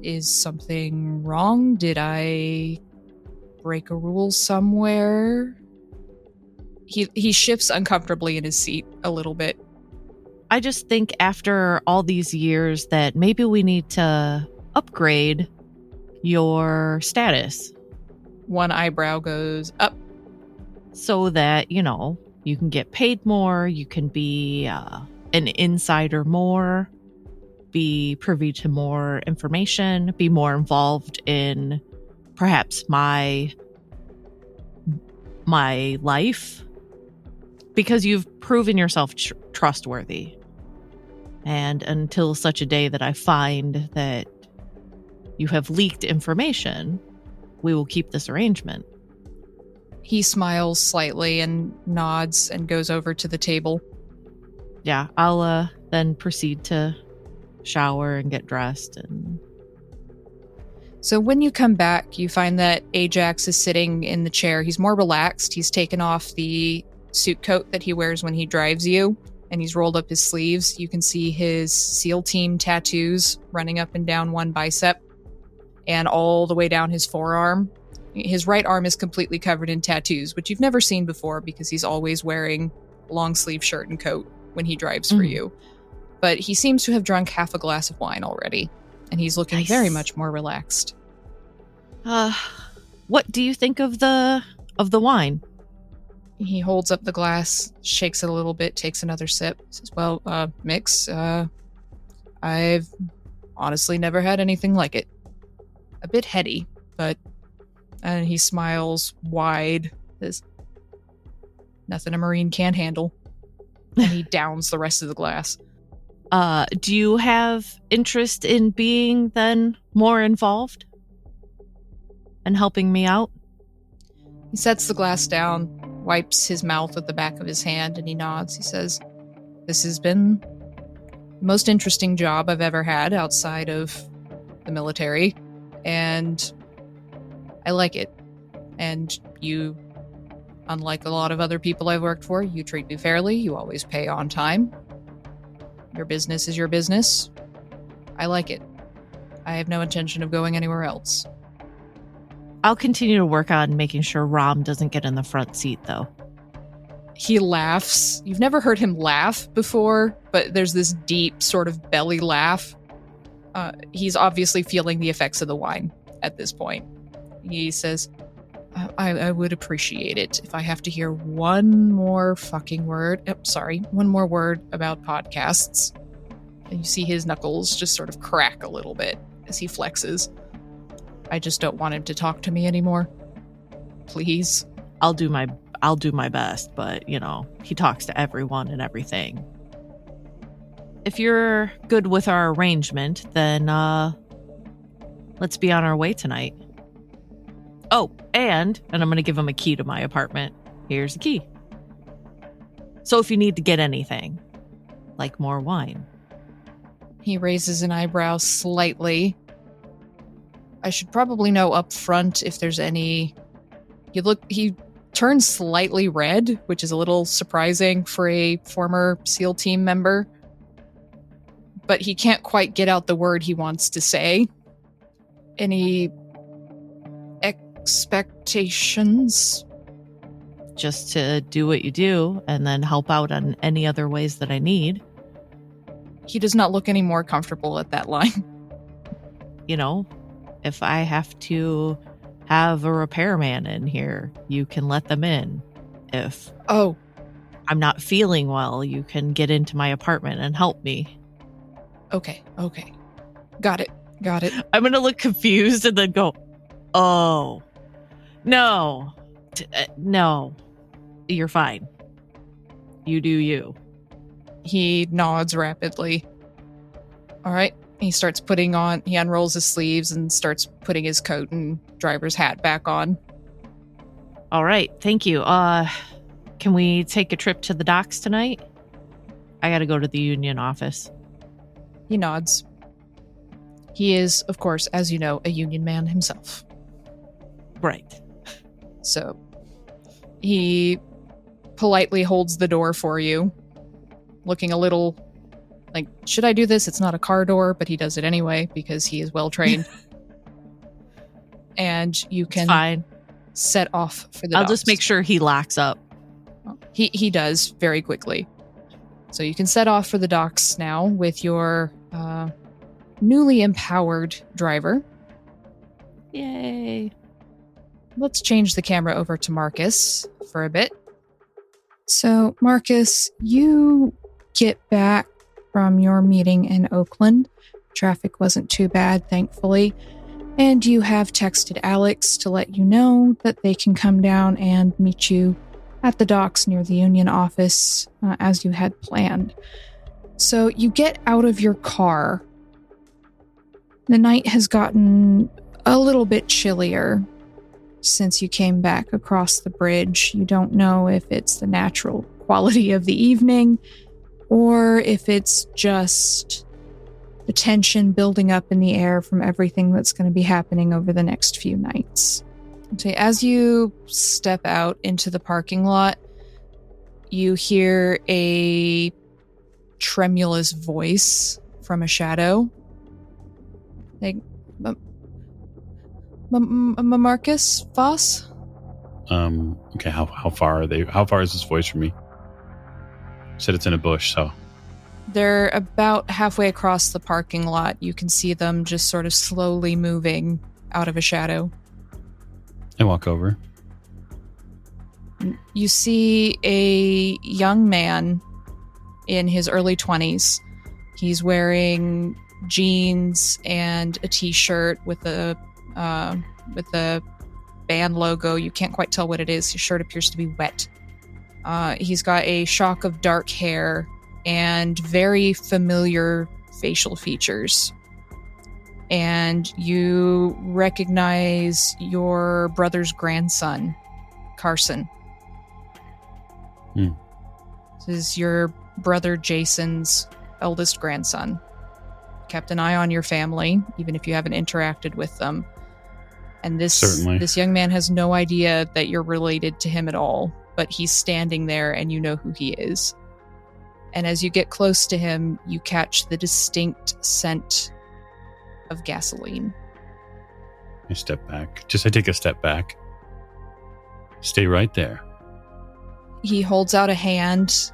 Is something wrong? Did I break a rule somewhere? He shifts uncomfortably in his seat a little bit. I just think after all these years that maybe we need to upgrade your status. One eyebrow goes up. So that, you can get paid more, you can be an insider more, be privy to more information, be more involved in perhaps my life. because you've proven yourself trustworthy. And until such a day that I find that you have leaked information, we will keep this arrangement. He smiles slightly and nods and goes over to the table. Yeah, I'll then proceed to shower and get dressed. And So when you come back, you find that Ajax is sitting in the chair. He's more relaxed. He's taken off the suit coat that he wears when he drives you, and he's rolled up his sleeves. You can see his SEAL team tattoos running up and down one bicep and all the way down his forearm. His right arm is completely covered in tattoos, which you've never seen before because he's always wearing a long sleeve shirt and coat when he drives for you. But he seems to have drunk half a glass of wine already, and he's looking very much more relaxed. What do you think of the wine? He holds up the glass, shakes it a little bit, takes another sip. Says, well, mix. I've honestly never had anything like it. A bit heady, but... And he smiles wide. Says, nothing a Marine can't handle. And he downs the rest of the glass. Do you have interest in being then more involved and helping me out? He sets the glass down, wipes his mouth with the back of his hand, and he nods. He says, this has been the most interesting job I've ever had outside of the military, and I like it. And you, unlike a lot of other people I've worked for, you treat me fairly, you always pay on time. Your business is your business. I like it. I have no intention of going anywhere else. I'll continue to work on making sure Rom doesn't get in the front seat, though. He laughs. You've never heard him laugh before, but there's this deep sort of belly laugh. He's obviously feeling the effects of the wine at this point. He says, I would appreciate it if I have to hear one more fucking word. One more word about podcasts. And you see his knuckles just sort of crack a little bit as he flexes. I just don't want him to talk to me anymore. Please. I'll do my best, but he talks to everyone and everything. If you're good with our arrangement, then let's be on our way tonight. Oh, and I'm going to give him a key to my apartment. Here's the key. So if you need to get anything, like more wine. He raises an eyebrow slightly. I should probably know up front if there's any... He turns slightly red, which is a little surprising for a former SEAL team member. But he can't quite get out the word he wants to say. Any expectations? Just to do what you do and then help out on any other ways that I need. He does not look any more comfortable at that line. If I have to have a repairman in here, you can let them in. If I'm not feeling well, you can get into my apartment and help me. Okay. Got it. I'm going to look confused and then go, oh, no, no, you're fine. You do you. He nods rapidly. All right. He unrolls his sleeves and starts putting his coat and driver's hat back on. All right. Thank you. Can we take a trip to the docks tonight? I got to go to the union office. He nods. He is, of course, as you know, a union man himself. Right. So he politely holds the door for you, looking a little like, should I do this? It's not a car door, but he does it anyway because he is well trained. And you can set off for the docks. I'll just make sure he locks up. He does very quickly. So you can set off for the docks now with your newly empowered driver. Yay. Let's change the camera over to Marcus for a bit. So, Marcus, you get back from your meeting in Oakland. Traffic wasn't too bad, thankfully. And you have texted Alex to let you know that they can come down and meet you at the docks near the Union office, as you had planned. So you get out of your car. The night has gotten a little bit chillier since you came back across the bridge. You don't know if it's the natural quality of the evening or if it's just the tension building up in the air from everything that's going to be happening over the next few nights. Okay, as you step out into the parking lot, you hear a tremulous voice from a shadow. Like, Marcus Voss? Okay, how far are they? How far is this voice from me? You said it's in a bush, so. They're about halfway across the parking lot. You can see them just sort of slowly moving out of a shadow. I walk over. You see a young man in his early 20s. He's wearing jeans and a t-shirt with the band logo. You can't quite tell what it is. His shirt appears to be wet. He's got a shock of dark hair and very familiar facial features. And you recognize your brother's grandson, Carson. This is your brother Jason's eldest grandson. Kept an eye on your family, even if you haven't interacted with them. And this young man has no idea that you're related to him at all, but he's standing there and you know who he is. And as you get close to him, you catch the distinct scent of gasoline. I step back. I take a step back. Stay right there. He holds out a hand,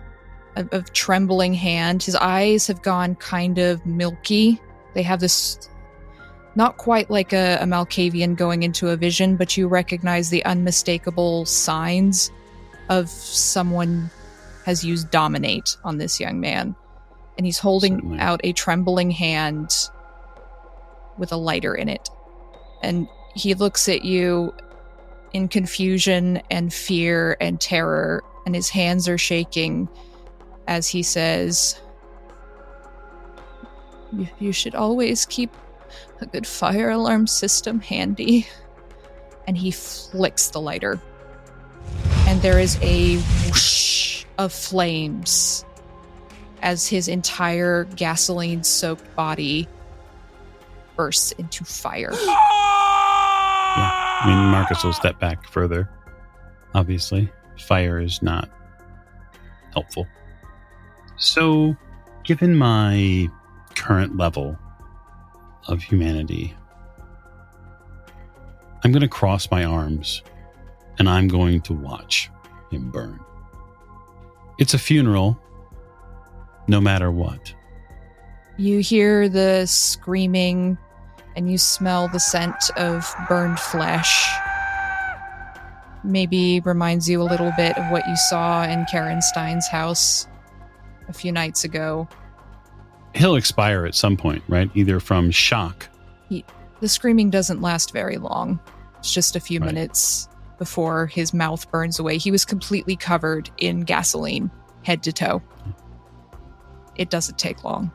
a trembling hand. His eyes have gone kind of milky. They have this, not quite like a Malkavian going into a vision, but you recognize the unmistakable signs of someone has used dominate on this young man. And he's holding out a trembling hand with a lighter in it. And he looks at you in confusion and fear and terror, and his hands are shaking as he says, You should always keep a good fire alarm system handy. And he flicks the lighter. And there is a whoosh of flames as his entire gasoline-soaked body bursts into fire. Yeah, I mean, Marcus will step back further. Obviously, fire is not helpful. So, given my current level of humanity, I'm going to cross my arms and I'm going to watch him burn. It's a funeral, no matter what. You hear the screaming and you smell the scent of burned flesh. Maybe reminds you a little bit of what you saw in Karen Stein's house a few nights ago. He'll expire at some point, right? Either from shock. The screaming doesn't last very long. It's just a few minutes before his mouth burns away. He was completely covered in gasoline, head to toe. It doesn't take long.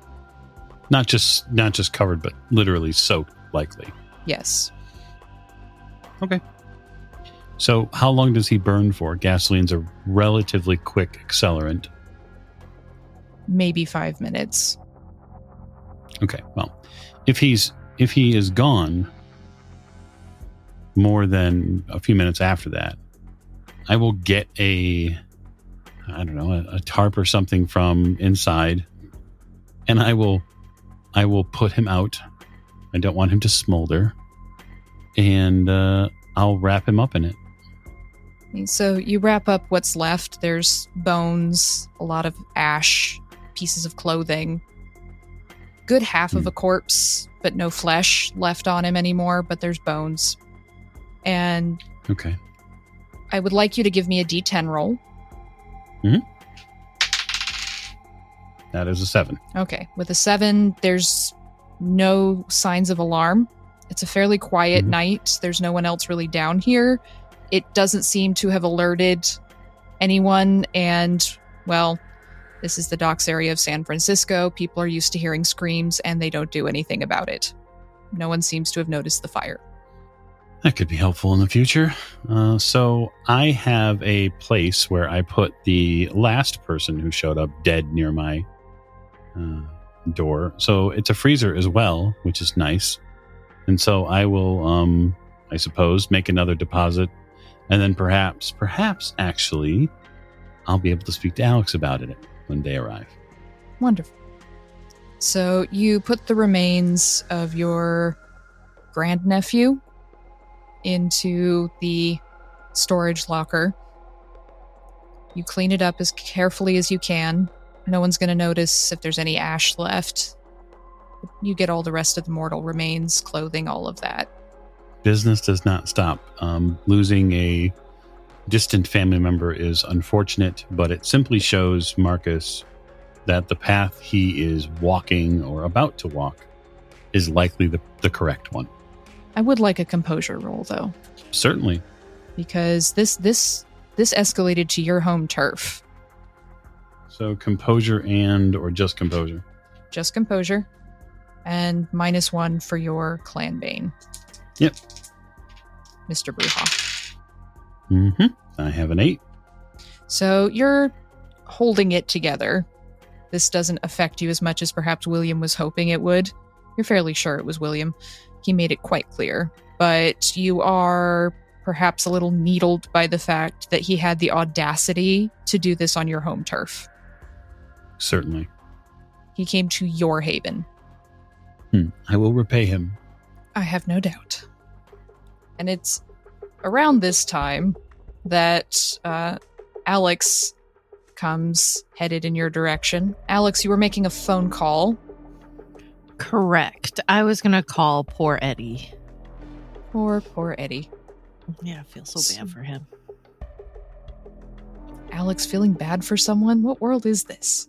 Not just covered, but literally soaked, likely. Yes. Okay. So how long does he burn for? Gasoline's a relatively quick accelerant. Maybe 5 minutes. Okay, well, if he is gone more than a few minutes after that, I will get a tarp or something from inside, and I will put him out. I don't want him to smolder, and I'll wrap him up in it. So you wrap up what's left. There's bones, a lot of ash, pieces of clothing, good half of a corpse, but no flesh left on him anymore, but there's bones. And okay, I would like you to give me a D10 roll. Mm-hmm. That is a 7. Okay. With a 7, there's no signs of alarm. It's a fairly quiet night. There's no one else really down here. It doesn't seem to have alerted anyone, and, well, this is the docks area of San Francisco. People are used to hearing screams, and they don't do anything about it. No one seems to have noticed the fire. That could be helpful in the future. So I have a place where I put the last person who showed up dead near my door. So it's a freezer as well, which is nice. And so I will, I suppose, make another deposit. And then perhaps actually, I'll be able to speak to Alex about it when they arrive. Wonderful. So you put the remains of your grandnephew into the storage locker. You clean it up as carefully as you can. No one's going to notice if there's any ash left. You get all the rest of the mortal remains, clothing, all of that. Business does not stop. Losing a distant family member is unfortunate, but it simply shows Marcus that the path he is walking or about to walk is likely the correct one. I would like a composure roll, though. Certainly. Because this escalated to your home turf. So composure or just composure? Just composure. And -1 for your clan bane. Yep. Mr. Bruja. Mm-hmm. I have an 8. So you're holding it together. This doesn't affect you as much as perhaps William was hoping it would. You're fairly sure it was William. He made it quite clear. But you are perhaps a little needled by the fact that he had the audacity to do this on your home turf. Certainly. He came to your haven. I will repay him. I have no doubt. And it's around this time that Alex comes headed in your direction. Alex, you were making a phone call. Correct. I was going to call poor Eddie. Poor Eddie. Yeah, I feel so bad for him. Alex feeling bad for someone? What world is this?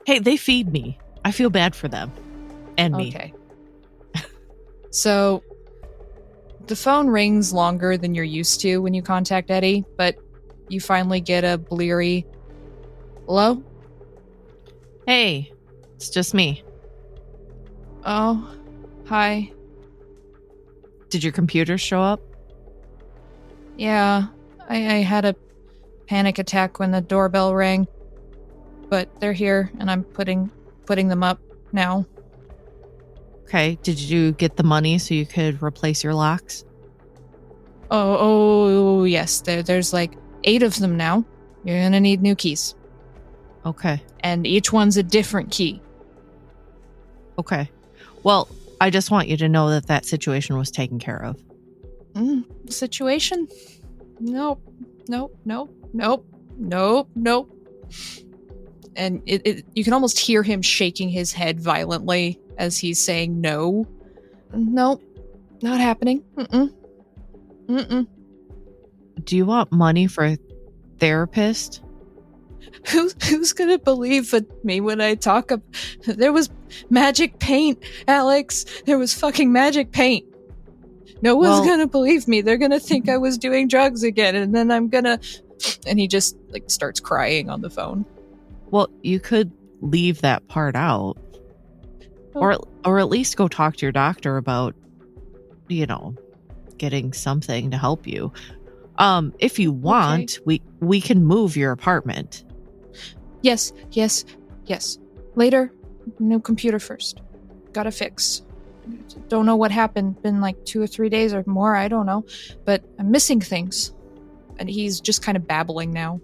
Hey, they feed me. I feel bad for them. And me. Okay. So, the phone rings longer than you're used to when you contact Eddie, but you finally get a bleary, hello? Hey, it's just me. Oh, hi. Did your computer show up? Yeah, I had a panic attack when the doorbell rang, but they're here, and I'm putting them up now. Okay, did you get the money so you could replace your locks? Oh yes, there's like 8 of them now. You're gonna need new keys. Okay. And each one's a different key. Okay. Well, I just want you to know that situation was taken care of. Situation? Nope. And you can almost hear him shaking his head violently as he's saying no. Nope. Not happening. Mm-mm. Do you want money for a therapist? Who's gonna believe me when I talk about... There was magic paint, Alex. There was fucking magic paint. No one's gonna believe me. They're gonna think I was doing drugs again, and then I'm gonna... And he just starts crying on the phone. Well, you could leave that part out. Oh. Or at least go talk to your doctor about, getting something to help you. If you want, we can move your apartment. Yes. Later, new computer first. Gotta fix. Don't know what happened. Been like 2 or 3 days or more, I don't know. But I'm missing things. And he's just kind of babbling now.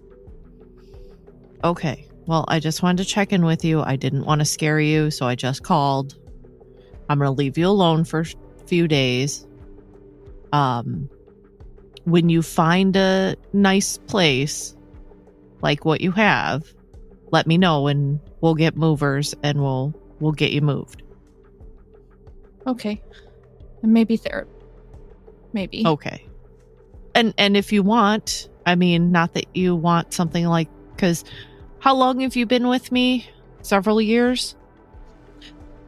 Okay. Well, I just wanted to check in with you. I didn't want to scare you, so I just called. I'm going to leave you alone for a few days. When you find a nice place, like what you have, let me know and we'll get movers and we'll get you moved. Okay. And maybe therapy. Maybe. Okay. And if you want, not that you want something like, because how long have you been with me? Several years?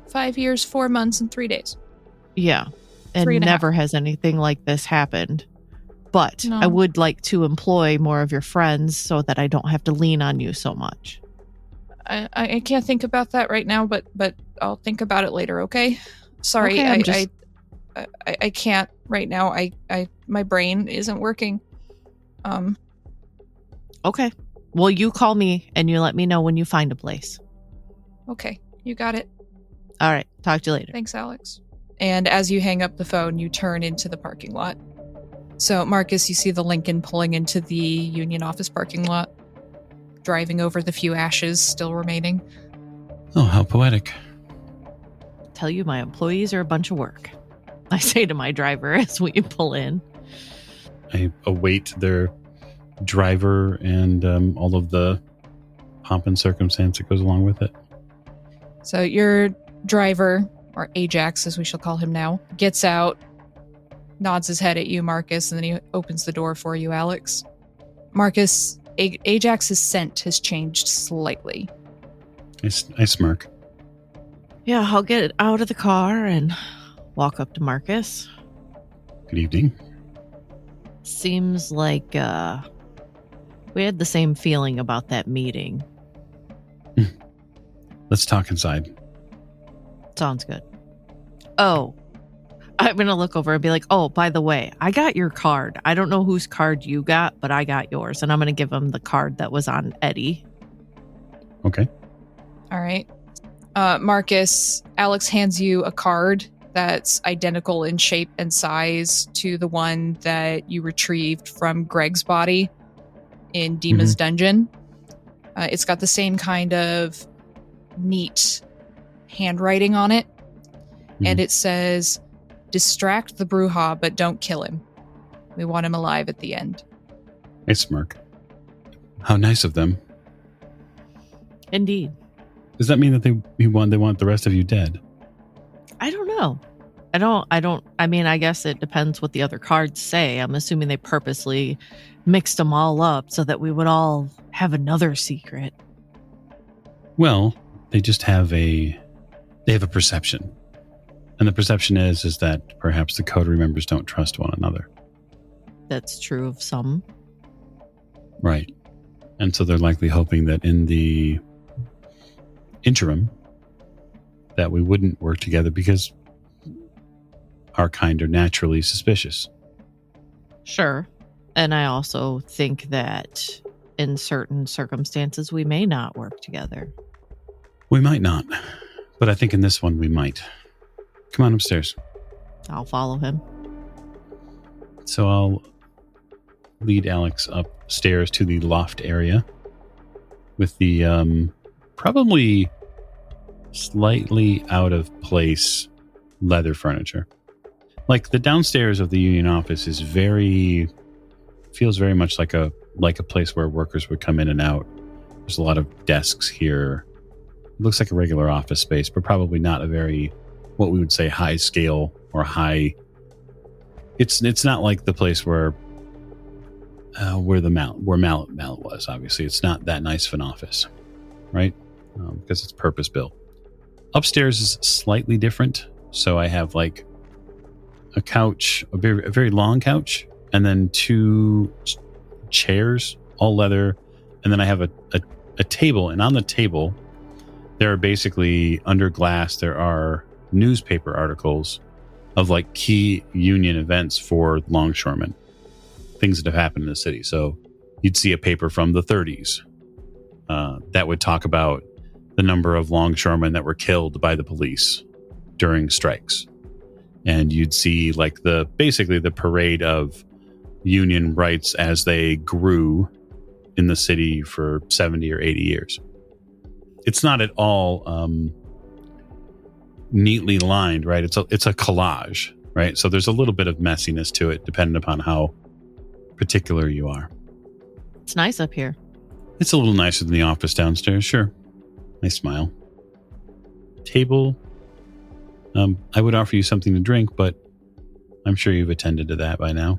5 years, 4 months, and 3 days. Yeah. And 3.5. never has anything like this happened. But No. I would like to employ more of your friends so that I don't have to lean on you so much. I can't think about that right now, but I'll think about it later, okay? Sorry, Okay, I can't right now. My brain isn't working. Okay. Well, you call me and you let me know when you find a place. Okay, you got it. All right. Talk to you later. Thanks, Alex. And as you hang up the phone, you turn into the parking lot. So, Marcus, you see the Lincoln pulling into the union office parking lot, driving over the few ashes still remaining. Oh, how poetic. Tell you my employees are a bunch of work. I say to my driver as we pull in. I await their driver and all of the pomp and circumstance that goes along with it. So your driver, or Ajax as we shall call him now, gets out, nods his head at you, Marcus, and then he opens the door for you, Alex. Marcus, Ajax's scent has changed slightly. I smirk. Yeah, I'll get out of the car and walk up to Marcus. Good evening. Seems like we had the same feeling about that meeting. Let's talk inside. Sounds good. Oh, I'm going to look over and be like, oh, by the way, I got your card. I don't know whose card you got, but I got yours. And I'm going to give him the card that was on Eddie. Okay. All right. Marcus, Alex hands you a card that's identical in shape and size to the one that you retrieved from Greg's body in Dima's dungeon. It's got the same kind of neat handwriting on it. And it says, distract the Bruja, but don't kill him. We want him alive at the end. I smirk. How nice of them. Indeed. Does that mean that they want the rest of you dead? I don't know. I mean, I guess it depends what the other cards say. I'm assuming they purposely mixed them all up so that we would all have another secret. Well, they just have a perception. And the perception is that perhaps the Coterie members don't trust one another. That's true of some. Right. And so they're likely hoping that in the interim that we wouldn't work together because our kind are naturally suspicious. Sure. And I also think that in certain circumstances we may not work together. We might not, but I think in this one we might. Come on upstairs. I'll follow him. So I'll lead Alex upstairs to the loft area with the probably slightly out of place leather furniture. Like the downstairs of the union office feels very much like a place where workers would come in and out. There's a lot of desks here. It looks like a regular office space, but probably not a very, what we would say, high scale or high. It's not like the place where Mallet was. Obviously, it's not that nice of an office, right? Because it's purpose built. Upstairs is slightly different. So I have like a couch, a very long couch, and then two chairs, all leather, and then I have a table, and on the table there are basically, under glass, there are newspaper articles of like key union events for longshoremen, things that have happened in the city. So you'd see a paper from the 30s that would talk about the number of longshoremen that were killed by the police during strikes. And you'd see like basically the parade of union rights as they grew in the city for 70 or 80 years. It's not at all neatly lined, right? It's a collage, right? So there's a little bit of messiness to it, depending upon how particular you are. It's nice up here. It's a little nicer than the office downstairs, sure. I smile. Table. I would offer you something to drink, but I'm sure you've attended to that by now.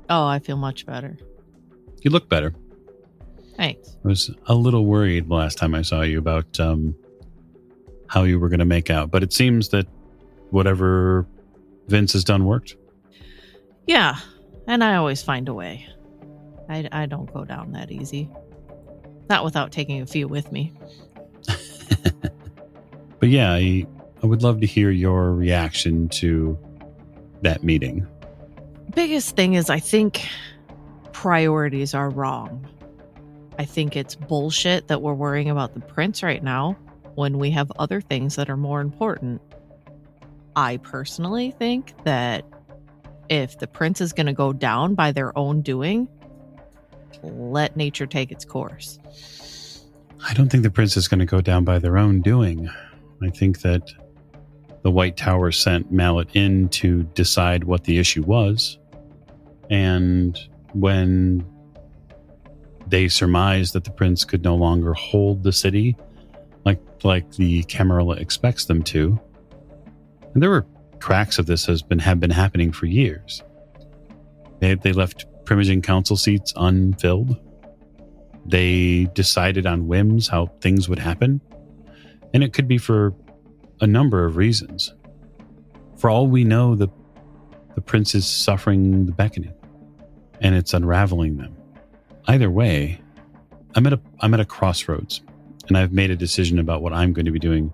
Oh, I feel much better. You look better. Thanks. I was a little worried the last time I saw you about how you were going to make out, but it seems that whatever Vince has done worked. Yeah. And I always find a way. I don't go down that easy. Not without taking a few with me. But yeah, I would love to hear your reaction to that meeting. Biggest thing is I think priorities are wrong. I think it's bullshit that we're worrying about the prince right now when we have other things that are more important. I personally think that if the prince is going to go down by their own doing, let nature take its course. I don't think the prince is going to go down by their own doing. I think that the White Tower sent Mallet in to decide what the issue was. And when they surmised that the prince could no longer hold the city like the Camarilla expects them to, and there were cracks of this have been happening for years. They left Primogen council seats unfilled. They decided on whims how things would happen. And it could be for a number of reasons. For all we know, the prince is suffering the beckoning, and it's unraveling them. Either way, I'm at a crossroads, and I've made a decision about what I'm going to be doing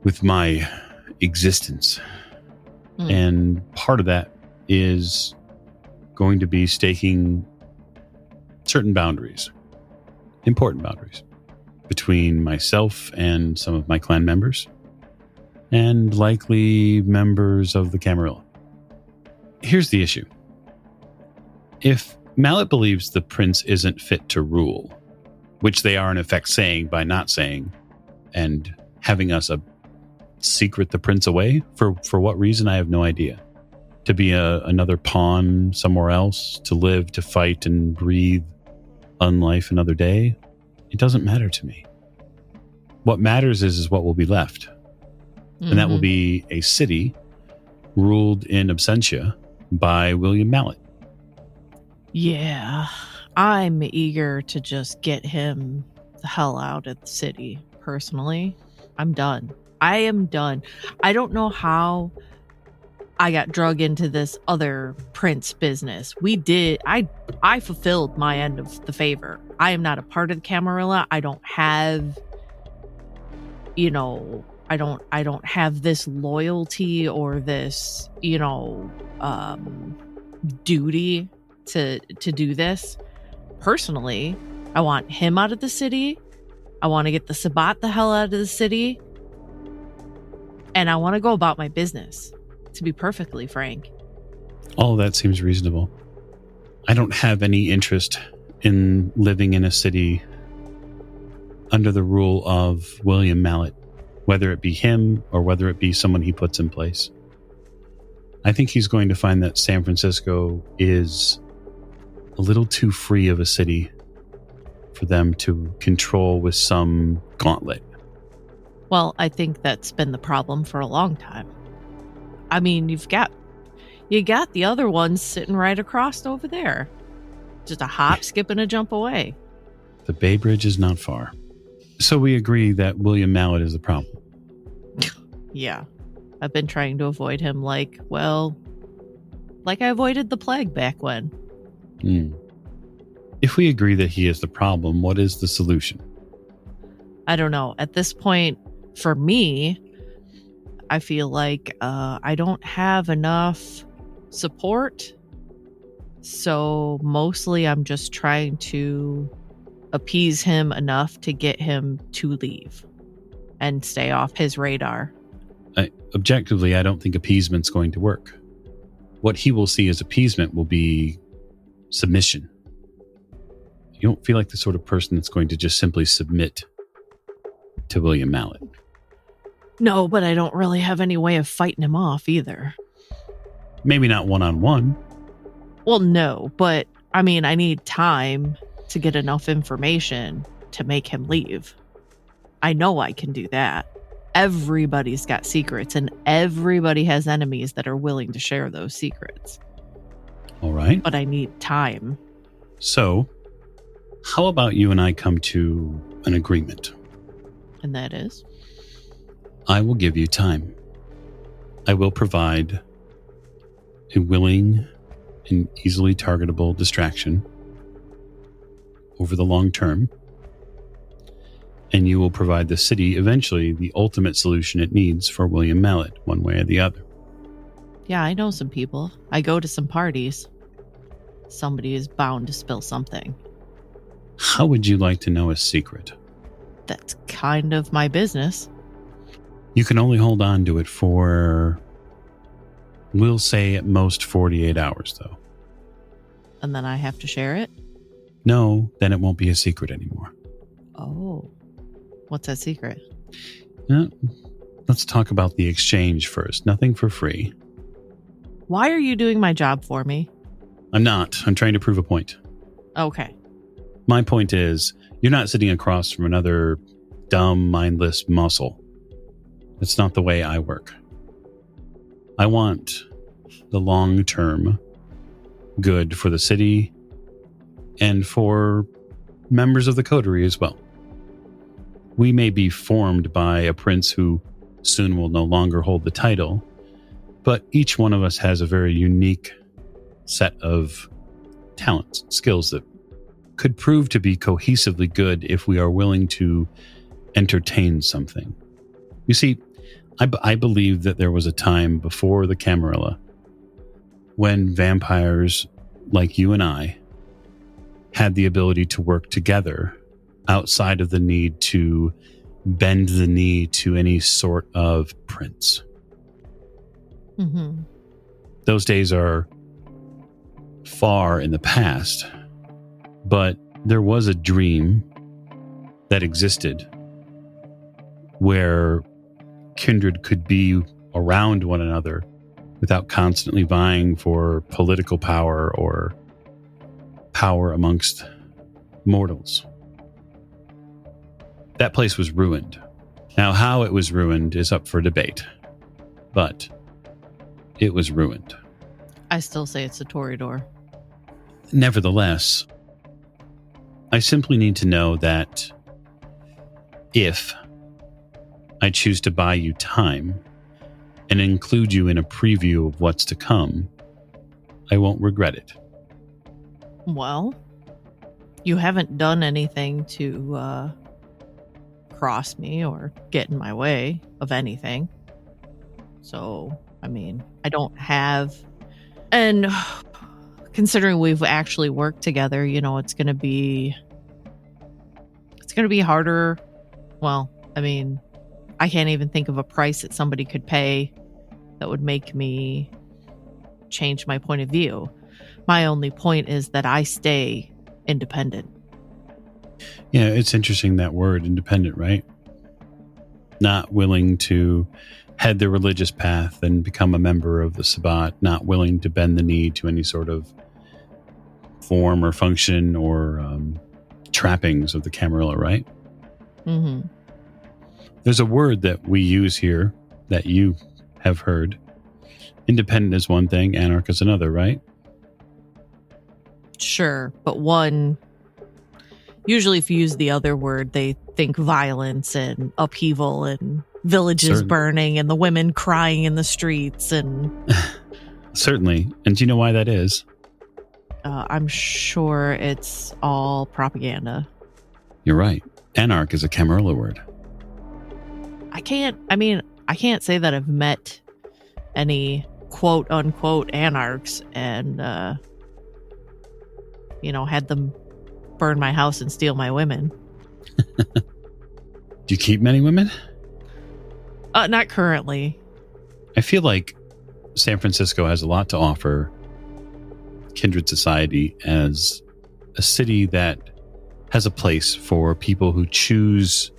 with my existence. And part of that is going to be staking certain boundaries, important boundaries, between myself and some of my clan members, and likely members of the Camarilla. Here's the issue. If Mallet believes the prince isn't fit to rule, which they are in effect saying by not saying, and having us secret the prince away, for what reason, I have no idea. To be another pawn somewhere else, to live, to fight, and breathe unlife another day, it doesn't matter to me. What matters is what will be left. Mm-hmm. And that will be a city ruled in absentia by William Mallet. Yeah, I'm eager to just get him the hell out of the city, personally. I'm done. I am done. I don't know how I got drug into this other prince business. I fulfilled my end of the favor. I am not a part of the Camarilla. I don't have, I don't have this loyalty or this, duty to do this. Personally, I want him out of the city. I want to get the Sabbat the hell out of the city. And I want to go about my business, to be perfectly frank. All of that seems reasonable. I don't have any interest in living in a city under the rule of William Mallet, whether it be him or whether it be someone he puts in place. I think he's going to find that San Francisco is a little too free of a city for them to control with some gauntlet. Well, I think that's been the problem for a long time. I mean, you got the other ones sitting right across over there. Just a hop, skip, and a jump away. The Bay Bridge is not far. So we agree that William Mallet is the problem. Yeah. I've been trying to avoid him like I avoided the plague back when. If we agree that he is the problem, what is the solution? I don't know. At this point, for me, I feel like I don't have enough support. So mostly I'm just trying to appease him enough to get him to leave and stay off his radar. Objectively, I don't think appeasement's going to work. What he will see as appeasement will be submission. You don't feel like the sort of person that's going to just simply submit to William Mallet. No, but I don't really have any way of fighting him off either. Maybe not one-on-one. Well, no, but I mean, I need time to get enough information to make him leave. I know I can do that. Everybody's got secrets, and everybody has enemies that are willing to share those secrets. All right. But I need time. So, how about you and I come to an agreement? And that is? I will give you time. I will provide a willing an easily targetable distraction over the long term, and you will provide the city eventually the ultimate solution it needs for William Mallet, one way or the other. Yeah, I know some people. I go to some parties. Somebody is bound to spill something. How would you like to know a secret? That's kind of my business. You can only hold on to it for, we'll say at most 48 hours, though. And then I have to share it? No, then it won't be a secret anymore. Oh. What's that secret? Let's talk about the exchange first. Nothing for free. Why are you doing my job for me? I'm not. I'm trying to prove a point. Okay. My point is, you're not sitting across from another dumb, mindless muscle. That's not the way I work. I want the long-term good for the city and for members of the coterie as well. We may be formed by a prince who soon will no longer hold the title, but each one of us has a very unique set of talents, skills that could prove to be cohesively good if we are willing to entertain something. You see, I believe that there was a time before the Camarilla when vampires like you and I had the ability to work together outside of the need to bend the knee to any sort of prince. Mm-hmm. Those days are far in the past, but there was a dream that existed where kindred could be around one another without constantly vying for political power or power amongst mortals. That place was ruined. Now, how it was ruined is up for debate, but it was ruined. I still say it's a Toreador. Nevertheless, I simply need to know that if I choose to buy you time and include you in a preview of what's to come, I won't regret it. Well, you haven't done anything to cross me or get in my way of anything. So, I mean, I don't have... And considering we've actually worked together, you know, it's going to be harder. Well, I mean, I can't even think of a price that somebody could pay that would make me change my point of view. My only point is that I stay independent. Yeah, it's interesting, that word, independent, right? Not willing to head the religious path and become a member of the Sabbat, not willing to bend the knee to any sort of form or function or trappings of the Camarilla, right? Mm-hmm. There's a word that we use here that you have heard. Independent is one thing, anarch is another, right? Sure, but usually if you use the other word, they think violence and upheaval and villages burning and the women crying in the streets and... Certainly. And do you know why that is? I'm sure it's all propaganda. You're right. Anarch is a Camarilla word. I can't say that I've met any quote unquote anarchs and, had them burn my house and steal my women. Do you keep many women? Not currently. I feel like San Francisco has a lot to offer kindred society as a city that has a place for people who choose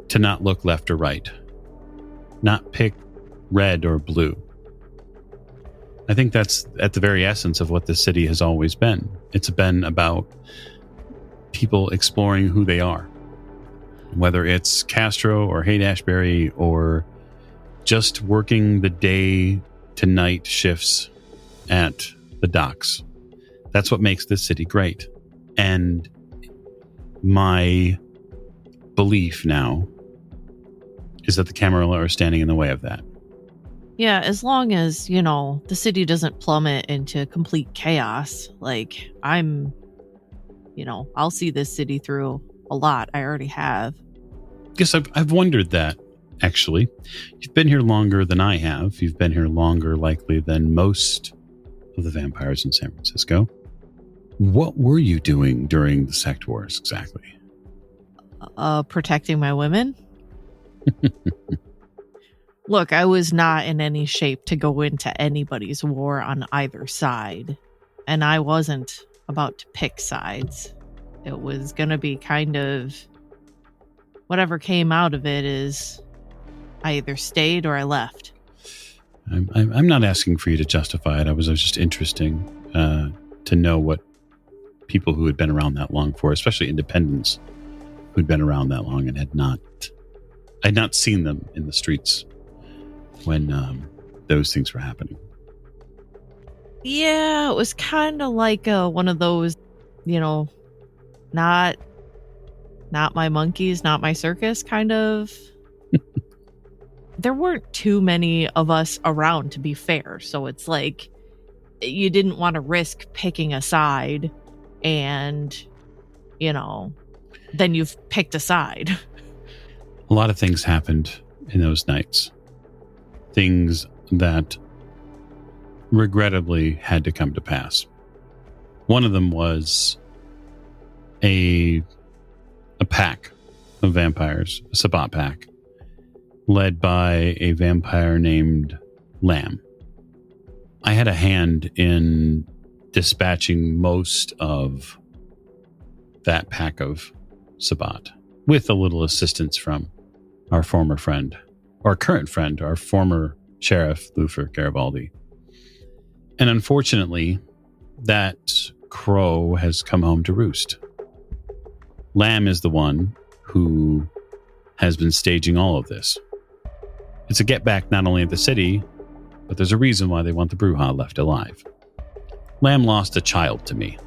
to not look left or right, not pick red or blue. I think that's at the very essence of what the city has always been. It's been about people exploring who they are, whether it's Castro or Haight-Ashbury or just working the day to night shifts at the docks. That's what makes this city great. And my belief now is that the Camarilla are standing in the way of that. Yeah, as long as, the city doesn't plummet into complete chaos, I'll see this city through a lot. I already have. Guess I've wondered that, actually. You've been here longer than I have. You've been here longer, likely, than most of the vampires in San Francisco. What were you doing during the sect wars, exactly? Protecting my women. Look, I was not in any shape to go into anybody's war on either side. And I wasn't about to pick sides. It was going to be kind of whatever came out of it is I either stayed or I left. I'm not asking for you to justify it. It was just interesting to know what people who had been around that long for, especially independents who'd been around that long and had not seen them in the streets when those things were happening. Yeah, it was kind of like one of those, not my monkeys, not my circus kind of. There weren't too many of us around, to be fair. So it's like you didn't want to risk picking a side and, then you've picked a side. A lot of things happened in those nights. Things that regrettably had to come to pass. One of them was a pack of vampires, a Sabbat pack, led by a vampire named Lamb. I had a hand in dispatching most of that pack of Sabbat, with a little assistance from our former friend, our current friend, our former sheriff, Luther Garibaldi. And unfortunately, that crow has come home to roost. Lamb is the one who has been staging all of this. It's a get back not only at the city, but there's a reason why they want the Brujah left alive. Lamb lost a child to me.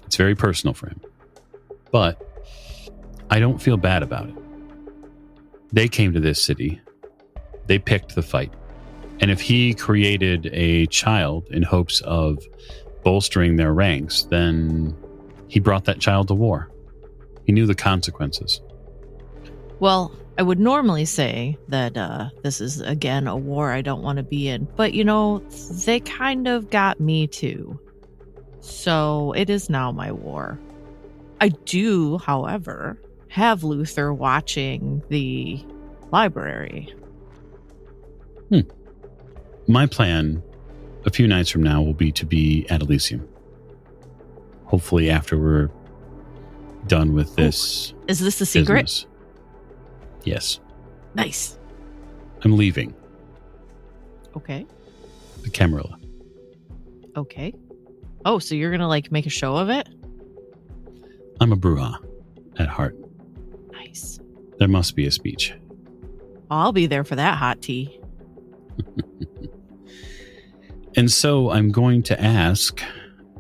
It's very personal for him. But I don't feel bad about it. They came to this city. They picked the fight. And if he created a child in hopes of bolstering their ranks, then he brought that child to war. He knew the consequences. Well, I would normally say that this is, again, a war I don't want to be in. But, they kind of got me too. So it is now my war. I do, however, have Luther watching the library. My plan a few nights from now will be to be at Elysium. Hopefully after we're done with this. Is this the secret? Business. Yes. Nice. I'm leaving. Okay. The Camarilla. Okay. Oh, so you're going to make a show of it? I'm a Brujah at heart. Nice. There must be a speech. I'll be there for that hot tea. And so I'm going to ask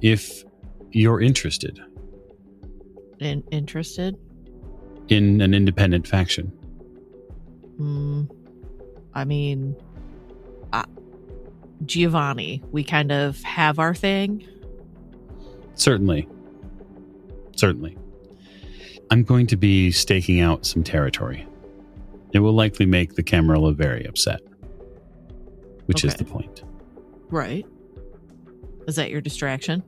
if you're interested. Interested? In an independent faction. I mean, Giovanni, we kind of have our thing. Certainly. I'm going to be staking out some territory. It will likely make the Camarilla very upset. Which is the point. Right. Is that your distraction?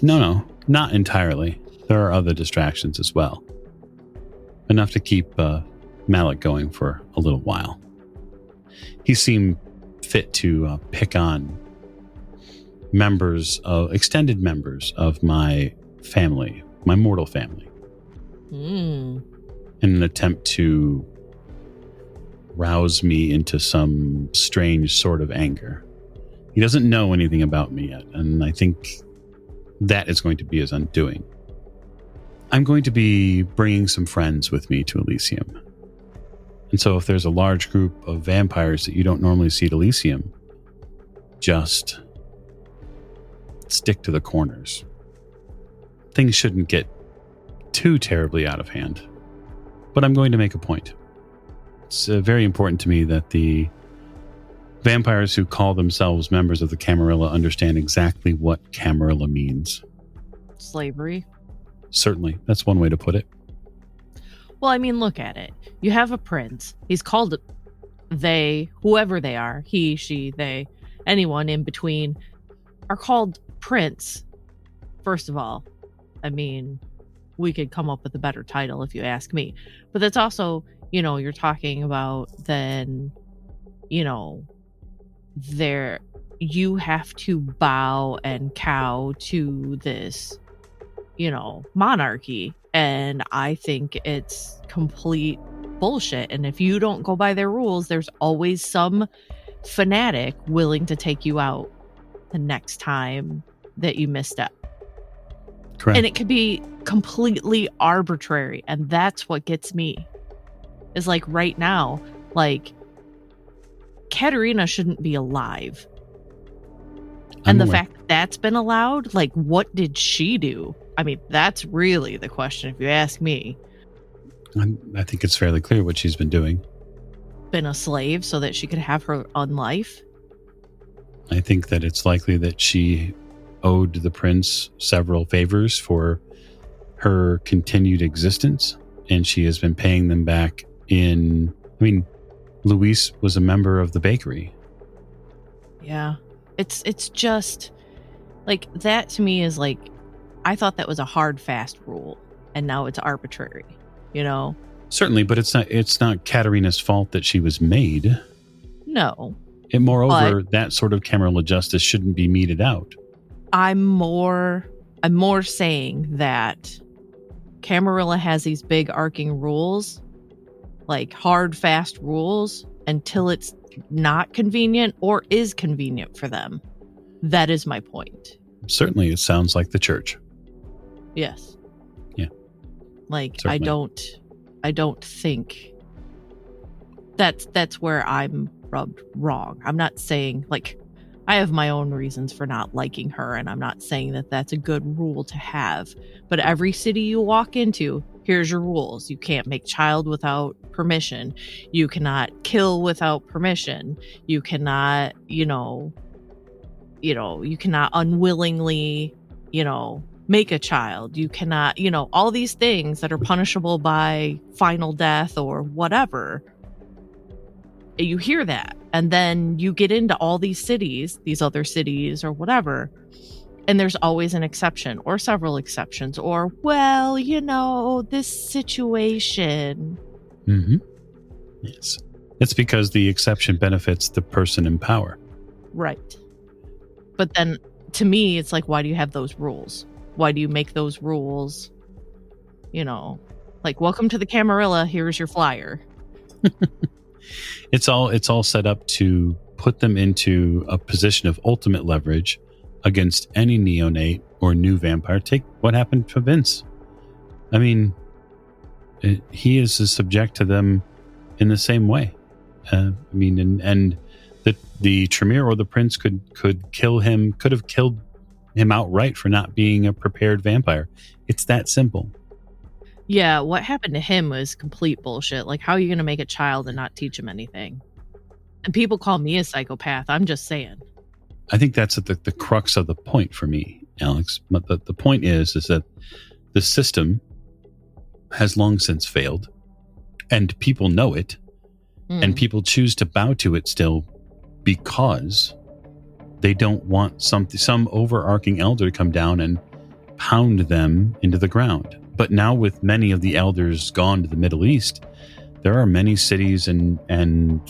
No, not entirely. There are other distractions as well. Enough to keep Mallet going for a little while. He seemed fit to pick on extended members of my family, my mortal family. In an attempt to rouse me into some strange sort of anger. He doesn't know anything about me yet, and I think that is going to be his undoing. I'm going to be bringing some friends with me to Elysium. And so if there's a large group of vampires that you don't normally see at Elysium, just stick to the corners. Things shouldn't get too terribly out of hand. But I'm going to make a point. It's very important to me that the vampires who call themselves members of the Camarilla understand exactly what Camarilla means. Slavery. Certainly. That's one way to put it. Well, I mean, look at it. You have a prince. He's called they, whoever they are, he, she, they, anyone in between, are called prince. First of all, I mean, we could come up with a better title if you ask me. But that's also, you're talking about then, you have to bow and cow to this, monarchy. And I think it's complete bullshit. And if you don't go by their rules, there's always some fanatic willing to take you out the next time that you misstep. Correct. And it could be completely arbitrary. And that's what gets me. Is like right now, like Katerina shouldn't be alive. And the fact that's been allowed, like, what did she do? I mean, that's really the question, if you ask me. I think it's fairly clear what she's been doing. Been a slave so that she could have her own life? I think that it's likely that she owed the prince several favors for her continued existence, and she has been paying them back Luis was a member of the bakery. Yeah. It's just like that to me is like, I thought that was a hard, fast rule, and now it's arbitrary, Certainly, but it's not Katerina's fault that she was made. No. And moreover, that sort of Camarilla justice shouldn't be meted out. I'm more saying that Camarilla has these big arcing rules, like hard, fast rules, until it's not convenient or is convenient for them. That is my point. Certainly, it sounds like the church. Yes. Yeah. Like, certainly. I don't think that's where I'm rubbed wrong. I'm not saying, like, I have my own reasons for not liking her, and I'm not saying that that's a good rule to have. But every city you walk into, here's your rules. You can't make child without permission. You cannot kill without permission. You cannot, you cannot unwillingly, make a child. You cannot, all these things that are punishable by final death or whatever. You hear that. And then you get into all these cities, these other cities or whatever, and there's always an exception or several exceptions or, well, this situation. Mm-hmm. Yes. It's because the exception benefits the person in power. Right. But then to me, it's like, why do you have those rules? Why do you make those rules? Like, welcome to the Camarilla. Here's your flyer. It's all set up to put them into a position of ultimate leverage against any neonate or new vampire. Take what happened to Vince. I mean, he is subject to them in the same way. And the Tremere or the Prince could have killed him outright for not being a prepared vampire. It's that simple. Yeah, what happened to him was complete bullshit. Like, how are you going to make a child and not teach him anything? And people call me a psychopath. I'm just saying. I think that's at the crux of the point for me, Alex. But the point is that the system has long since failed, and people know it, and people choose to bow to it still because they don't want some overarching elder to come down and pound them into the ground. But now with many of the elders gone to the Middle East, there are many cities and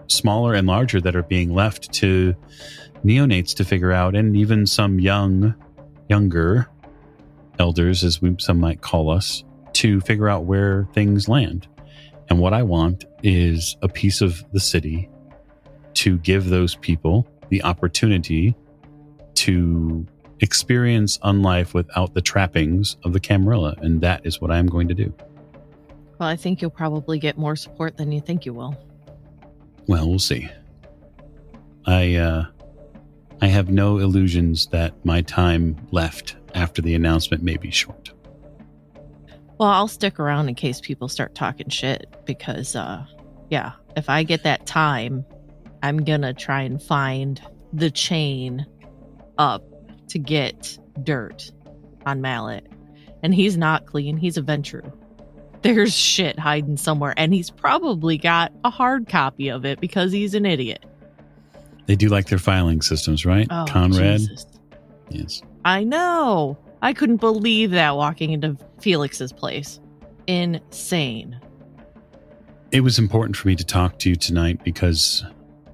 smaller and larger that are being left to neonates to figure out, and even some younger elders, as some might call us, to figure out where things land. And what I want is a piece of the city to give those people the opportunity to experience unlife without the trappings of the Camarilla, and that is what I'm going to do. Well, I think you'll probably get more support than you think you will. Well, we'll see. I have no illusions that my time left after the announcement may be short. Well, I'll stick around in case people start talking shit because, if I get that time, I'm gonna try and find the chain up to get dirt on Mallet. And he's not clean. He's a Ventru. There's shit hiding somewhere. And he's probably got a hard copy of it because he's an idiot. They do like their filing systems, right? Oh, Conrad? Jesus. Yes. I know. I couldn't believe that walking into Felix's place. Insane. It was important for me to talk to you tonight because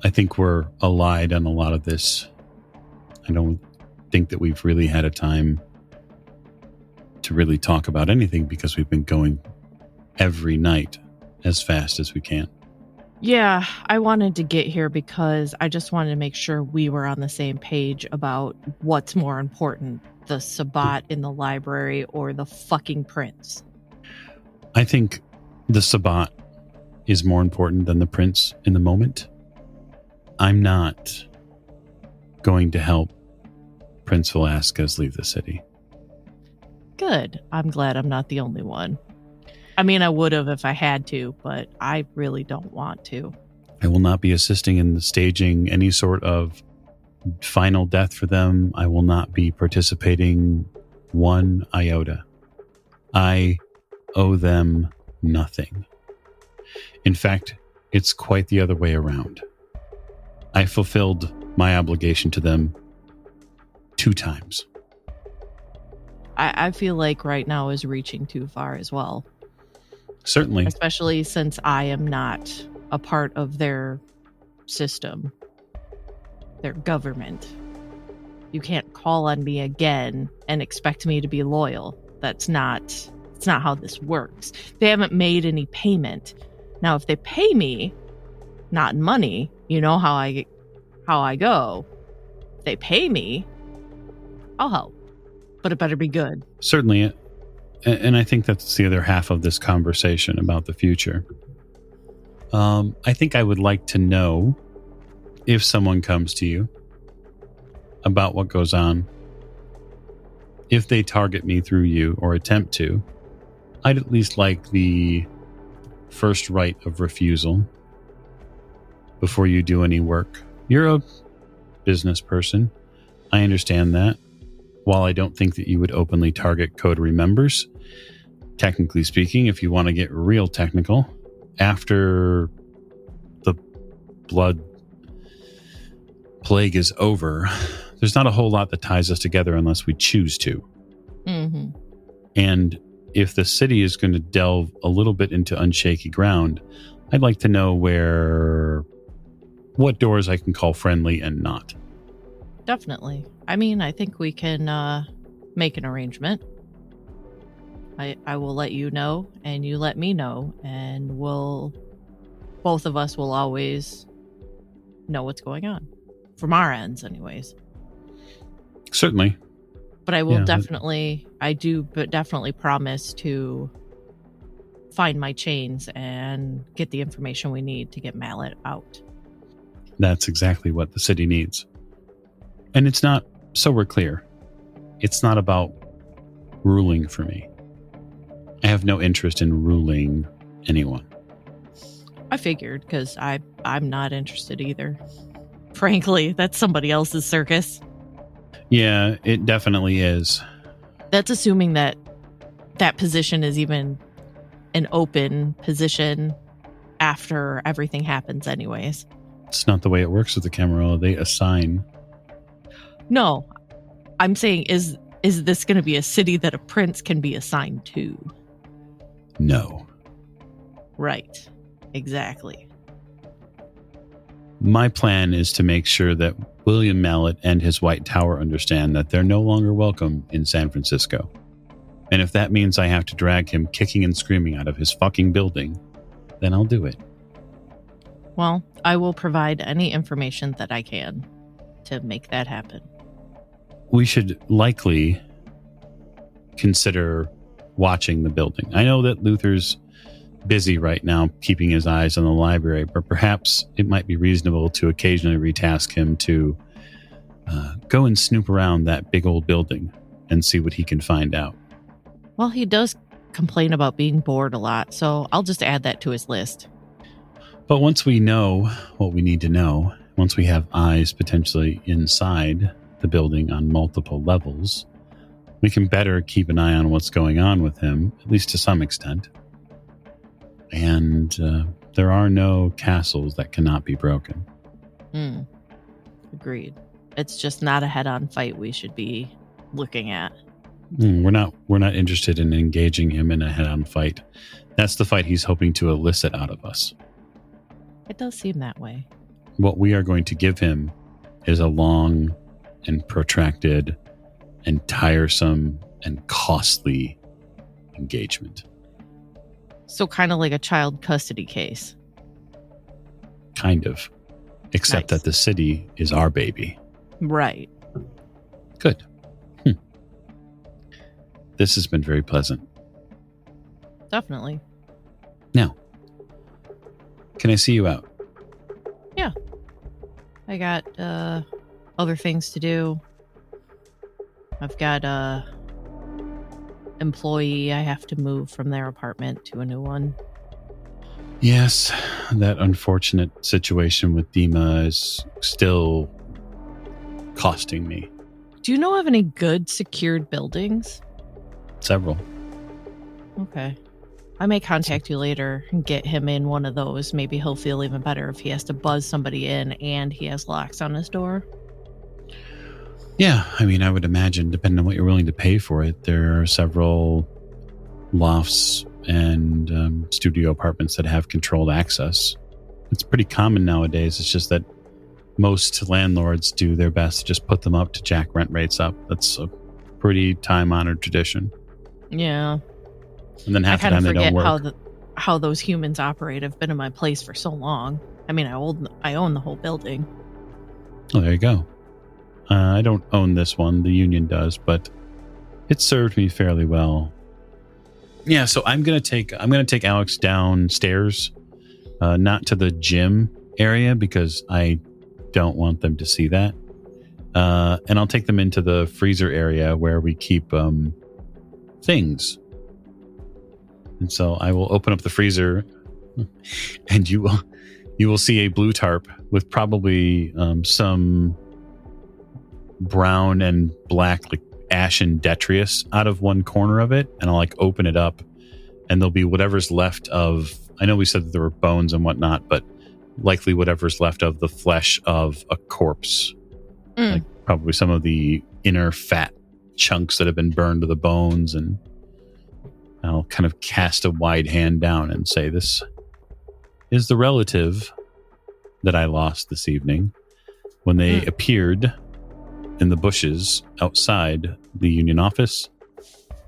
I think we're allied on a lot of this. I don't think that we've really had a time to really talk about anything because we've been going every night as fast as we can. Yeah, I wanted to get here because I just wanted to make sure we were on the same page about what's more important, the Sabbat in the library or the fucking prince. I think the Sabbat is more important than the prince in the moment. I'm not going to help Prince Velasquez leave the city. Good. I'm glad I'm not the only one. I mean, I would have if I had to, but I really don't want to. I will not be assisting in the staging any sort of final death for them. I will not be participating one iota. I owe them nothing. In fact, it's quite the other way around. I fulfilled my obligation to them 2 times. I feel like right now is reaching too far as well. Certainly. Especially since I am not a part of their system, their government. You can't call on me again and expect me to be loyal. It's not how this works. They haven't made any payment. Now, if they pay me, not in money, you know how I go. If they pay me, I'll help. But it better be good. Certainly. And I think that's the other half of this conversation about the future. I think I would like to know if someone comes to you about what goes on. If they target me through you or attempt to, I'd at least like the first right of refusal before you do any work. You're a business person. I understand that. While I don't think that you would openly target Coterie members, technically speaking, if you want to get real technical, after the blood plague is over, there's not a whole lot that ties us together unless we choose to. Mm-hmm. And if the city is going to delve a little bit into unshaky ground, I'd like to know what doors I can call friendly and not. Definitely. I mean, I think we can make an arrangement. I will let you know, and you let me know, and both of us will always know what's going on. From our ends, anyways. Certainly. But I will definitely promise to find my chains and get the information we need to get Mallet out. That's exactly what the city needs. And it's not, so we're clear, it's not about ruling for me. I have no interest in ruling anyone. I figured, because I'm not interested either. Frankly, that's somebody else's circus. Yeah, it definitely is. That's assuming that position is even an open position after everything happens anyways. It's not the way it works with the Camarilla. They assign. No, I'm saying, is this going to be a city that a prince can be assigned to? No. Right. Exactly. My plan is to make sure that William Mallet and his White Tower understand that they're no longer welcome in San Francisco. And if that means I have to drag him kicking and screaming out of his fucking building, then I'll do it. Well, I will provide any information that I can to make that happen. We should likely consider watching the building. I know that Luther's busy right now keeping his eyes on the library, but perhaps it might be reasonable to occasionally retask him to go and snoop around that big old building and see what he can find out. Well, he does complain about being bored a lot, so I'll just add that to his list. But once we know what we need to know, once we have eyes potentially inside the building on multiple levels, we can better keep an eye on what's going on with him, at least to some extent. And there are no castles that cannot be broken. Agreed. It's just not a head-on fight we should be looking at. We're not interested in engaging him in a head-on fight. That's the fight he's hoping to elicit out of us. It does seem that way. What we are going to give him is a long and protracted and tiresome and costly engagement. So kind of like a child custody case. Kind of. Except Nice. that the city is our baby. Right. Good. This has been very pleasant. Definitely. Now, can I see you out? Yeah. I got other things to do. I've got a employee I have to move from their apartment to a new one. Yes, that unfortunate situation with Dima is still costing me Do you know of any good secured buildings? several. Okay. I may contact you later and get him in one of those. Maybe he'll feel even better if he has to buzz somebody in and he has locks on his door. Yeah, I mean, I would imagine, depending on what you're willing to pay for it, there are several lofts and studio apartments that have controlled access. It's pretty common nowadays. It's just that most landlords do their best to just put them up to jack rent rates up. That's a pretty time-honored tradition. Yeah. And then I half the kind of time they don't forget work. how those humans operate. I've been in my place for so long. I mean, I own the whole building. Oh, there you go. I don't own this one. The union does, but it served me fairly well. Yeah, so I'm gonna take Alex downstairs, not to the gym area because I don't want them to see that, and I'll take them into the freezer area where we keep things. And so I will open up the freezer, and you will see a blue tarp with probably some brown and black, like ashen detritus out of one corner of it, and I'll open it up, and there'll be whatever's left of, I know we said that there were bones and whatnot, but likely whatever's left of the flesh of a corpse, like probably some of the inner fat chunks that have been burned to the bones. And I'll kind of cast a wide hand down and say, this is the relative that I lost this evening when they appeared in the bushes outside the union office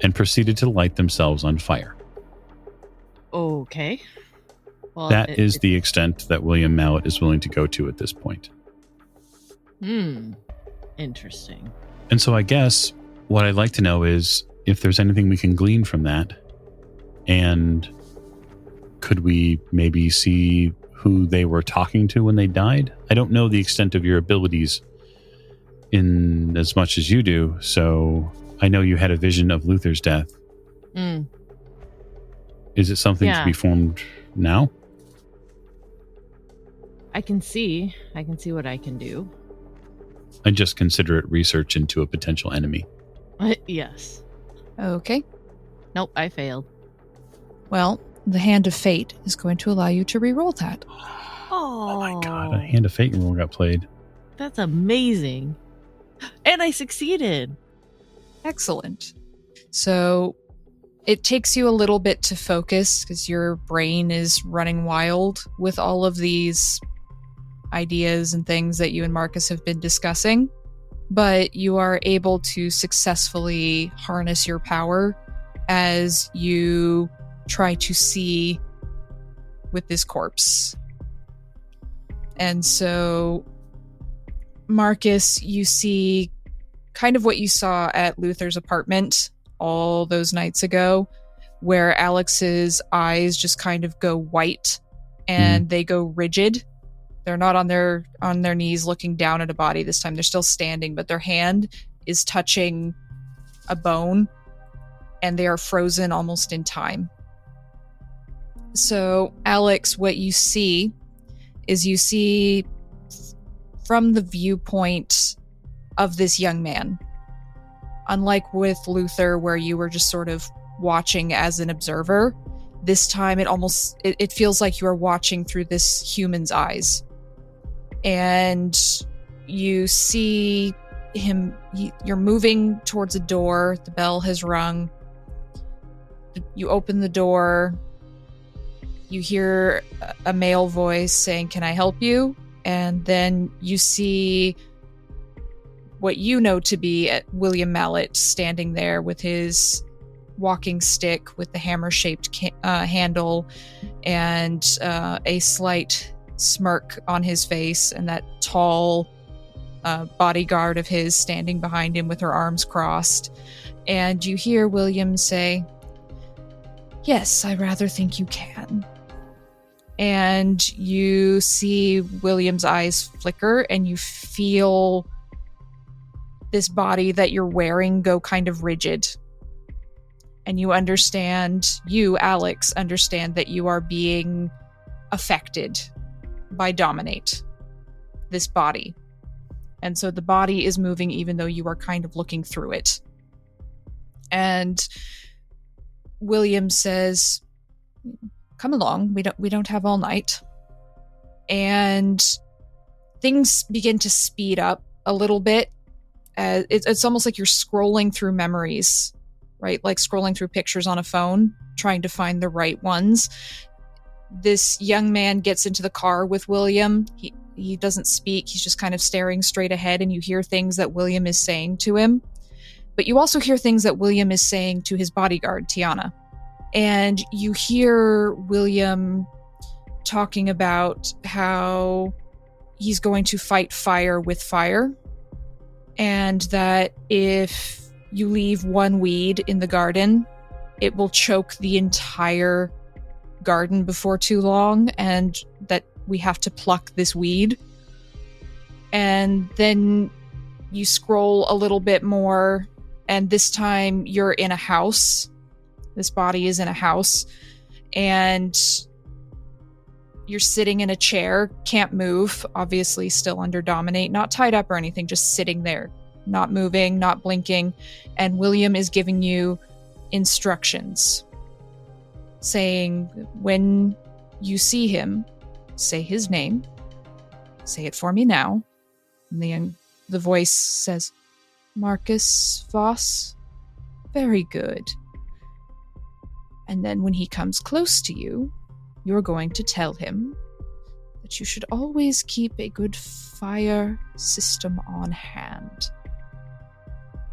and proceeded to light themselves on fire. Okay. Well, That is the extent that William Mallet is willing to go to at this point. Interesting. And so I guess what I'd like to know is if there's anything we can glean from that, and could we maybe see who they were talking to when they died? I don't know the extent of your abilities in as much as you do, so I know you had a vision of Luther's death. Is it something to be formed now? I can see what I can do. I just consider it research into a potential enemy. Yes. Okay. Nope, I failed. Well, the Hand of Fate is going to allow you to re-roll that. Oh my god, a Hand of Fate roll got played. That's amazing. And I succeeded. Excellent. So it takes you a little bit to focus because your brain is running wild with all of these ideas and things that you and Marcus have been discussing, but you are able to successfully harness your power as you try to see with this corpse. And so, Marcus, you see kind of what you saw at Luther's apartment all those nights ago, where Alex's eyes just kind of go white and they go rigid. They're not on their knees looking down at a body this time. They're still standing, but their hand is touching a bone and they are frozen almost in time. So, Alex, what you see is you see from the viewpoint of this young man. Unlike with Luther, where you were just sort of watching as an observer, this time it feels like you are watching through this human's eyes. And you see him, you're moving towards a door, the bell has rung. You open the door, you hear a male voice saying, "Can I help you?" And then you see what you know to be William Mallet standing there with his walking stick with the hammer-shaped handle and a slight smirk on his face, and that tall bodyguard of his standing behind him with her arms crossed. And you hear William say, "Yes, I rather think you can." And you see William's eyes flicker, and you feel this body that you're wearing go kind of rigid. And you understand, you, Alex, understand that you are being affected by Dominate, this body. And so the body is moving even though you are kind of looking through it. And William says, "Come along, we don't have all night." And things begin to speed up a little bit. It's almost like you're scrolling through memories, right? Like scrolling through pictures on a phone, trying to find the right ones. This young man gets into the car with William. He doesn't speak. He's just kind of staring straight ahead, and you hear things that William is saying to him. But you also hear things that William is saying to his bodyguard, Tiana. And you hear William talking about how he's going to fight fire with fire, and that if you leave one weed in the garden, it will choke the entire garden before too long, and that we have to pluck this weed. And then you scroll a little bit more, and this time you're in a house. This body is in a house, and you're sitting in a chair, can't move, obviously still under Dominate, not tied up or anything, just sitting there, not moving, not blinking. And William is giving you instructions, saying, when you see him, say his name, say it for me now. And then the voice says, "Marcus Voss, very good." And then when he comes close to you, you're going to tell him that you should always keep a good fire system on hand.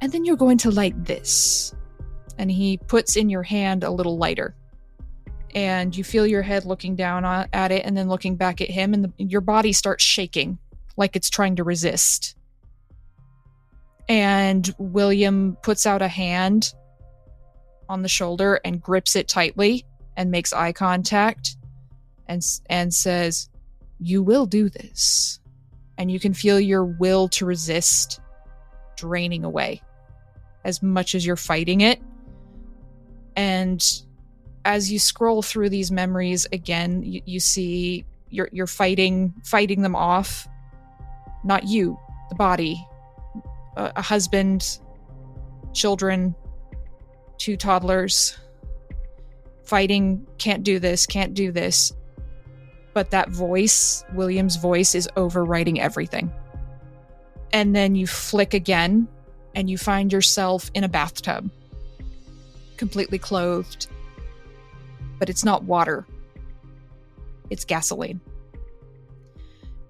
And then you're going to light this. And he puts in your hand a little lighter. And you feel your head looking down at it and then looking back at him, and your body starts shaking like it's trying to resist. And William puts out a hand on the shoulder and grips it tightly and makes eye contact and says, "You will do this." And you can feel your will to resist draining away as much as you're fighting it. And as you scroll through these memories again, you see you're fighting them off. Not you, the body. A husband, children, 2 toddlers, fighting, can't do this. But that voice, William's voice, is overriding everything. And then you flick again, and you find yourself in a bathtub, completely clothed. But it's not water. It's gasoline.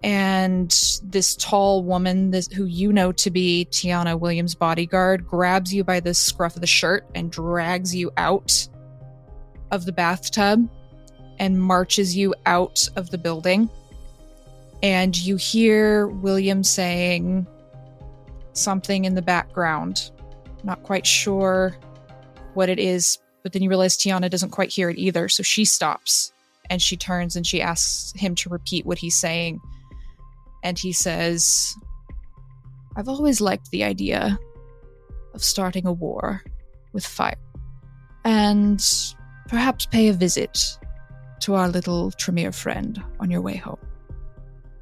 And this tall woman, who you know to be Tiana, Williams' bodyguard, grabs you by the scruff of the shirt and drags you out of the bathtub and marches you out of the building. And you hear William saying something in the background. Not quite sure what it is, but then you realize Tiana doesn't quite hear it either, so she stops and she turns and she asks him to repeat what he's saying. And he says, "I've always liked the idea of starting a war with fire, and perhaps pay a visit to our little Tremere friend on your way home."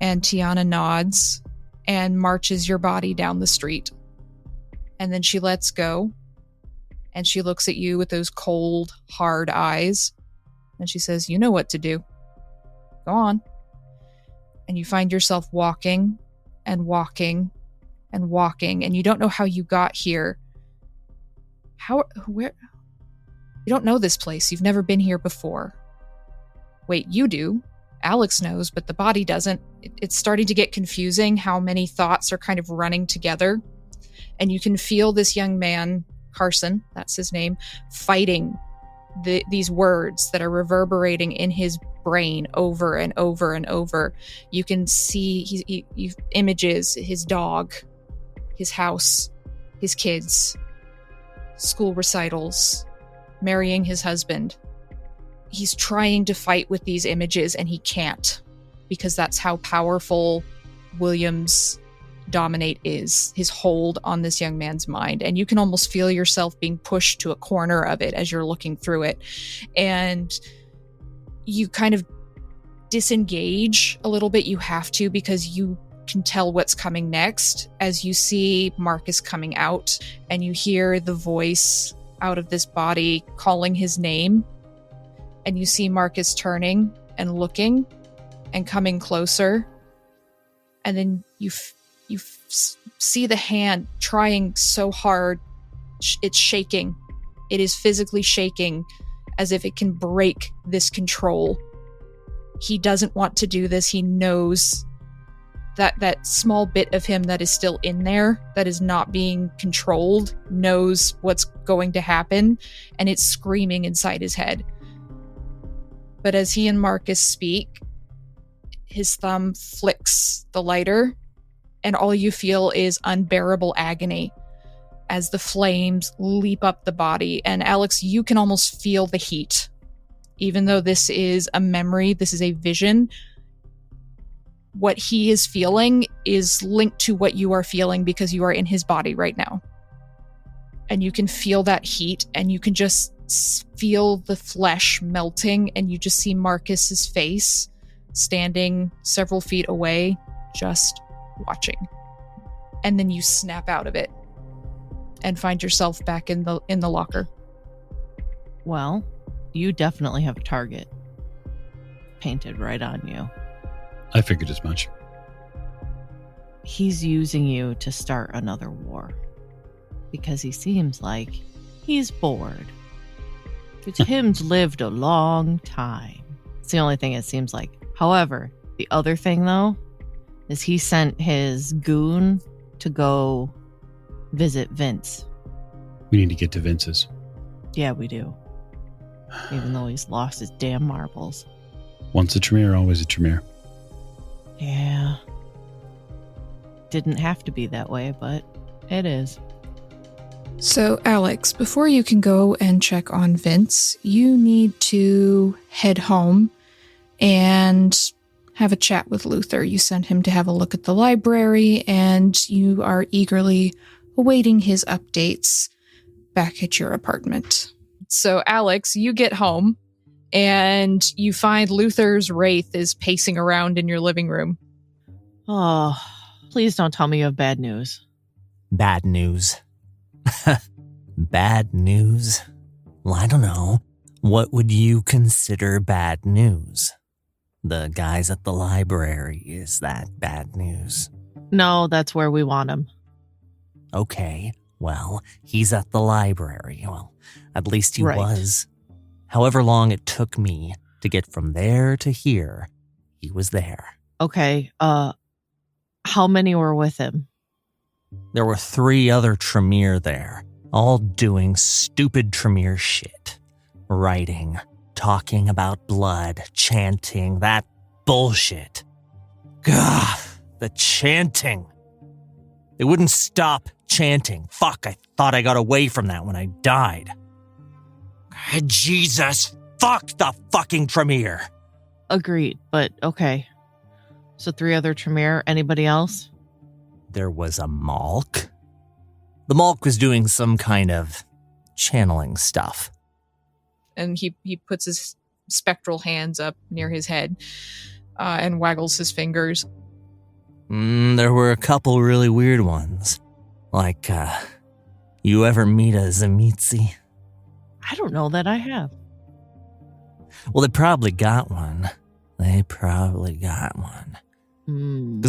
And Tiana nods and marches your body down the street. And then she lets go. And she looks at you with those cold, hard eyes. And she says, "You know what to do. Go on." And you find yourself walking and walking and walking. And you don't know how you got here. Where? You don't know this place. You've never been here before. Wait, you do. Alex knows, but the body doesn't. It's starting to get confusing how many thoughts are kind of running together. And you can feel this young man, Carson, that's his name, fighting these words that are reverberating in his brain over and over and over. You can see images, his dog, his house, his kids, school recitals, marrying his husband. He's trying to fight with these images and he can't, because that's how powerful William's dominate is, his hold on this young man's mind. And you can almost feel yourself being pushed to a corner of it as you're looking through it. And you kind of disengage a little bit. You have to, because you can tell what's coming next as you see Marcus coming out and you hear the voice out of this body calling his name. And you see Marcus turning and looking and coming closer. And then you see the hand trying so hard. It's shaking. It is physically shaking as if it can break this control. He doesn't want to do this. He knows that small bit of him that is still in there, that is not being controlled, knows what's going to happen, and it's screaming inside his head. But as he and Marcus speak, his thumb flicks the lighter, and all you feel is unbearable agony as the flames leap up the body. And Alex, you can almost feel the heat. Even though this is a memory, this is a vision, what he is feeling is linked to what you are feeling because you are in his body right now. And you can feel that heat, and you can just feel the flesh melting, and you just see Marcus's face standing several feet away, just watching. And then you snap out of it and find yourself back in the locker. Well, you definitely have a target painted right on you. I figured as much. He's using you to start another war because he seems like he's bored. But him's lived a long time. It's the only thing it seems like. However, the other thing, though, is he sent his goon to go visit Vince. We need to get to Vince's. Yeah, we do. Even though he's lost his damn marbles. Once a Tremere, always a Tremere. Yeah. Didn't have to be that way, but it is. So, Alex, before you can go and check on Vince, you need to head home and have a chat with Luther. You sent him to have a look at the library, and you are eagerly awaiting his updates back at your apartment. So, Alex, you get home, and you find Luther's wraith is pacing around in your living room. Oh, please don't tell me you have bad news. Bad news. Bad news? Well, I don't know. What would you consider bad news? The guys at the library, is that bad news? No, that's where we want him. Okay, well, he's at the library. Well, at least he Right. was. However long it took me to get from there to here, he was there. Okay, how many were with him? There were 3 other Tremere there, all doing stupid Tremere shit. Writing, talking about blood, chanting, that bullshit. Gah, the chanting. They wouldn't stop chanting. Fuck, I thought I got away from that when I died. Jesus, fuck the fucking Tremere. Agreed, but okay. So 3 other Tremere, anybody else? There was a Malk. The Malk was doing some kind of channeling stuff. And he puts his spectral hands up near his head and waggles his fingers. There were a couple really weird ones. Like, you ever meet a Zamitzi? I don't know that I have. Well, they probably got one. Because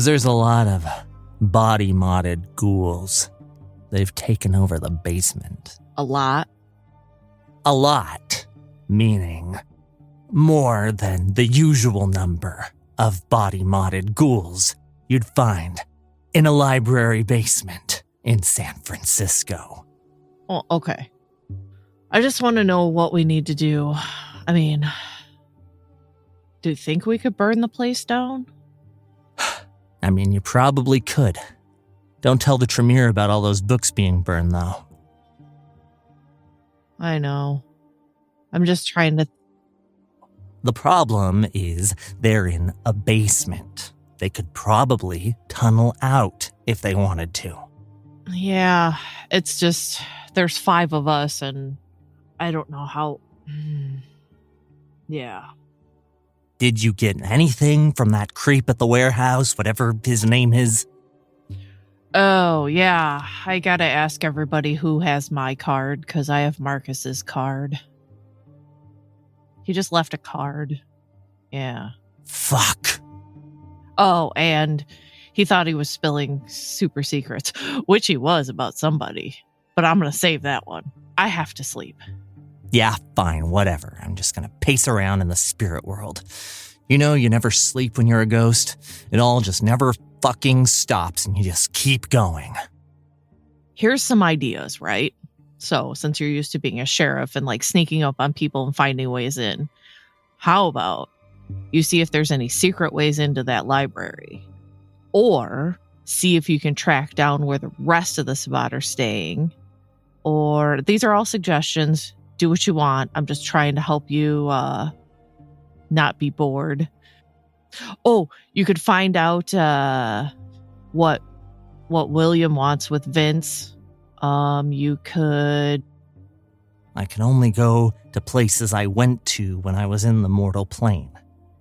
there's a lot of body-modded ghouls. They've taken over the basement. A lot. A lot, meaning more than the usual number of body-modded ghouls you'd find in a library basement in San Francisco. Oh, okay. I just want to know what we need to do. I mean, do you think we could burn the place down? I mean, you probably could. Don't tell the Tremere about all those books being burned, though. I know. I'm just trying to... The problem is they're in a basement. They could probably tunnel out if they wanted to. Yeah, it's just... There's 5 of us, and I don't know how... Yeah. Did you get anything from that creep at the warehouse, whatever his name is? Oh, yeah. I gotta ask everybody who has my card, because I have Marcus's card. He just left a card. Yeah. Fuck. Oh, and he thought he was spilling super secrets, which he was about somebody. But I'm gonna save that one. I have to sleep. Yeah, fine, whatever. I'm just gonna pace around in the spirit world. You know, you never sleep when you're a ghost. It all just never fucking stops and you just keep going. Here's some ideas, right? So, since you're used to being a sheriff and like sneaking up on people and finding ways in, how about you see if there's any secret ways into that library? Or see if you can track down where the rest of the Sabbat are staying. Or, these are all suggestions. Do what you want. I'm just trying to help you not be bored. Oh, you could find out what William wants with Vince. You could... I can only go to places I went to when I was in the mortal plane.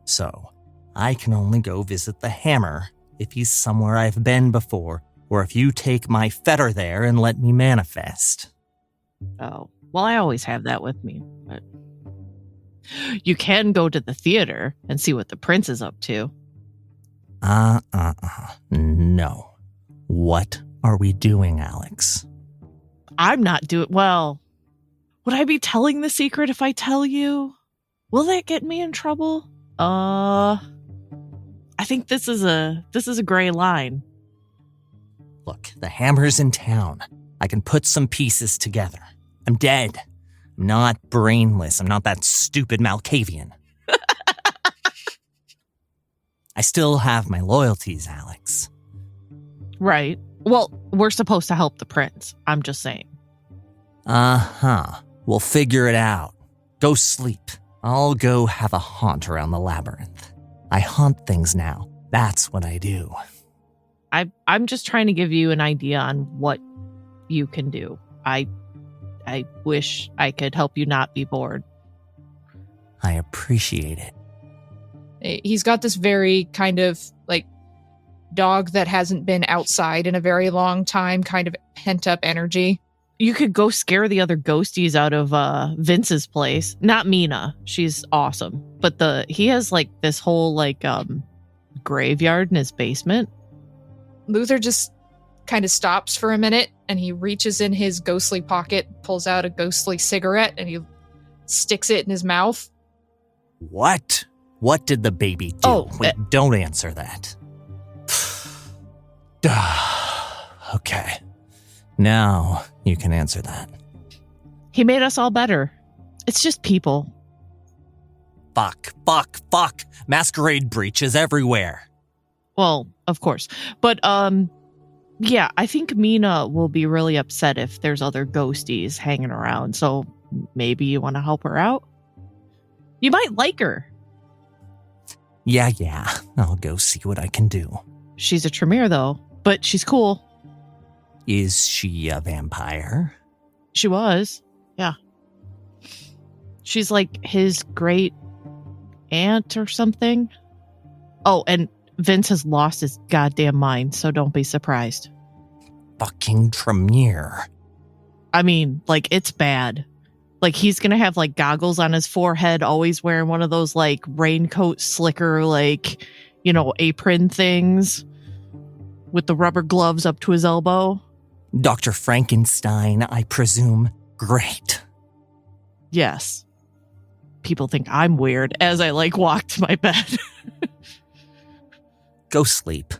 So, I can only go visit the Hammer if he's somewhere I've been before, or if you take my fetter there and let me manifest. Oh, well, I always have that with me, but... You can go to the theater and see what the prince is up to. No. What are we doing, Alex? I'm not doing... Well, would I be telling the secret if I tell you? Will that get me in trouble? I think this is a gray line. Look, the Hammer's in town. I can put some pieces together. I'm dead. I'm not brainless. I'm not that stupid Malkavian. I still have my loyalties, Alex. Right. Well, we're supposed to help the prince. I'm just saying. We'll figure it out. Go sleep. I'll go have a haunt around the labyrinth. I haunt things now. That's what I do. I'm just trying to give you an idea on what you can do. I wish I could help you not be bored. I appreciate it. He's got this very kind of like dog that hasn't been outside in a very long time, kind of pent up energy. You could go scare the other ghosties out of Vince's place. Not Mina. She's awesome. But he has like this whole like graveyard in his basement. Luther just kind of stops for a minute and he reaches in his ghostly pocket, pulls out a ghostly cigarette, and he sticks it in his mouth. What? What did the baby do? Oh, Wait, don't answer that. Okay. Now you can answer that. He made us all better. It's just people. Fuck. Masquerade breaches everywhere. Well, of course. But, yeah, I think Mina will be really upset if there's other ghosties hanging around. So maybe you want to help her out? You might like her. Yeah. I'll go see what I can do. She's a Tremere, though. But she's cool. Is she a vampire? She was. Yeah. She's like his great aunt or something. Oh, and Vince has lost his goddamn mind, so don't be surprised. Fucking Tremere. I mean, like, it's bad. Like, he's gonna have, like, goggles on his forehead, always wearing one of those, like, raincoat slicker, like, apron things with the rubber gloves up to his elbow. Dr. Frankenstein, I presume. Great. Yes. People think I'm weird as I, like, walk to my bed. Go sleep.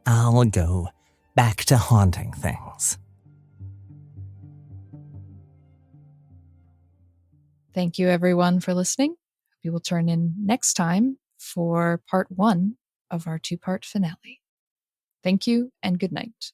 I'll go back to haunting things. Thank you, everyone, for listening. We will turn in next time for part 1 of our 2-part finale. Thank you and good night.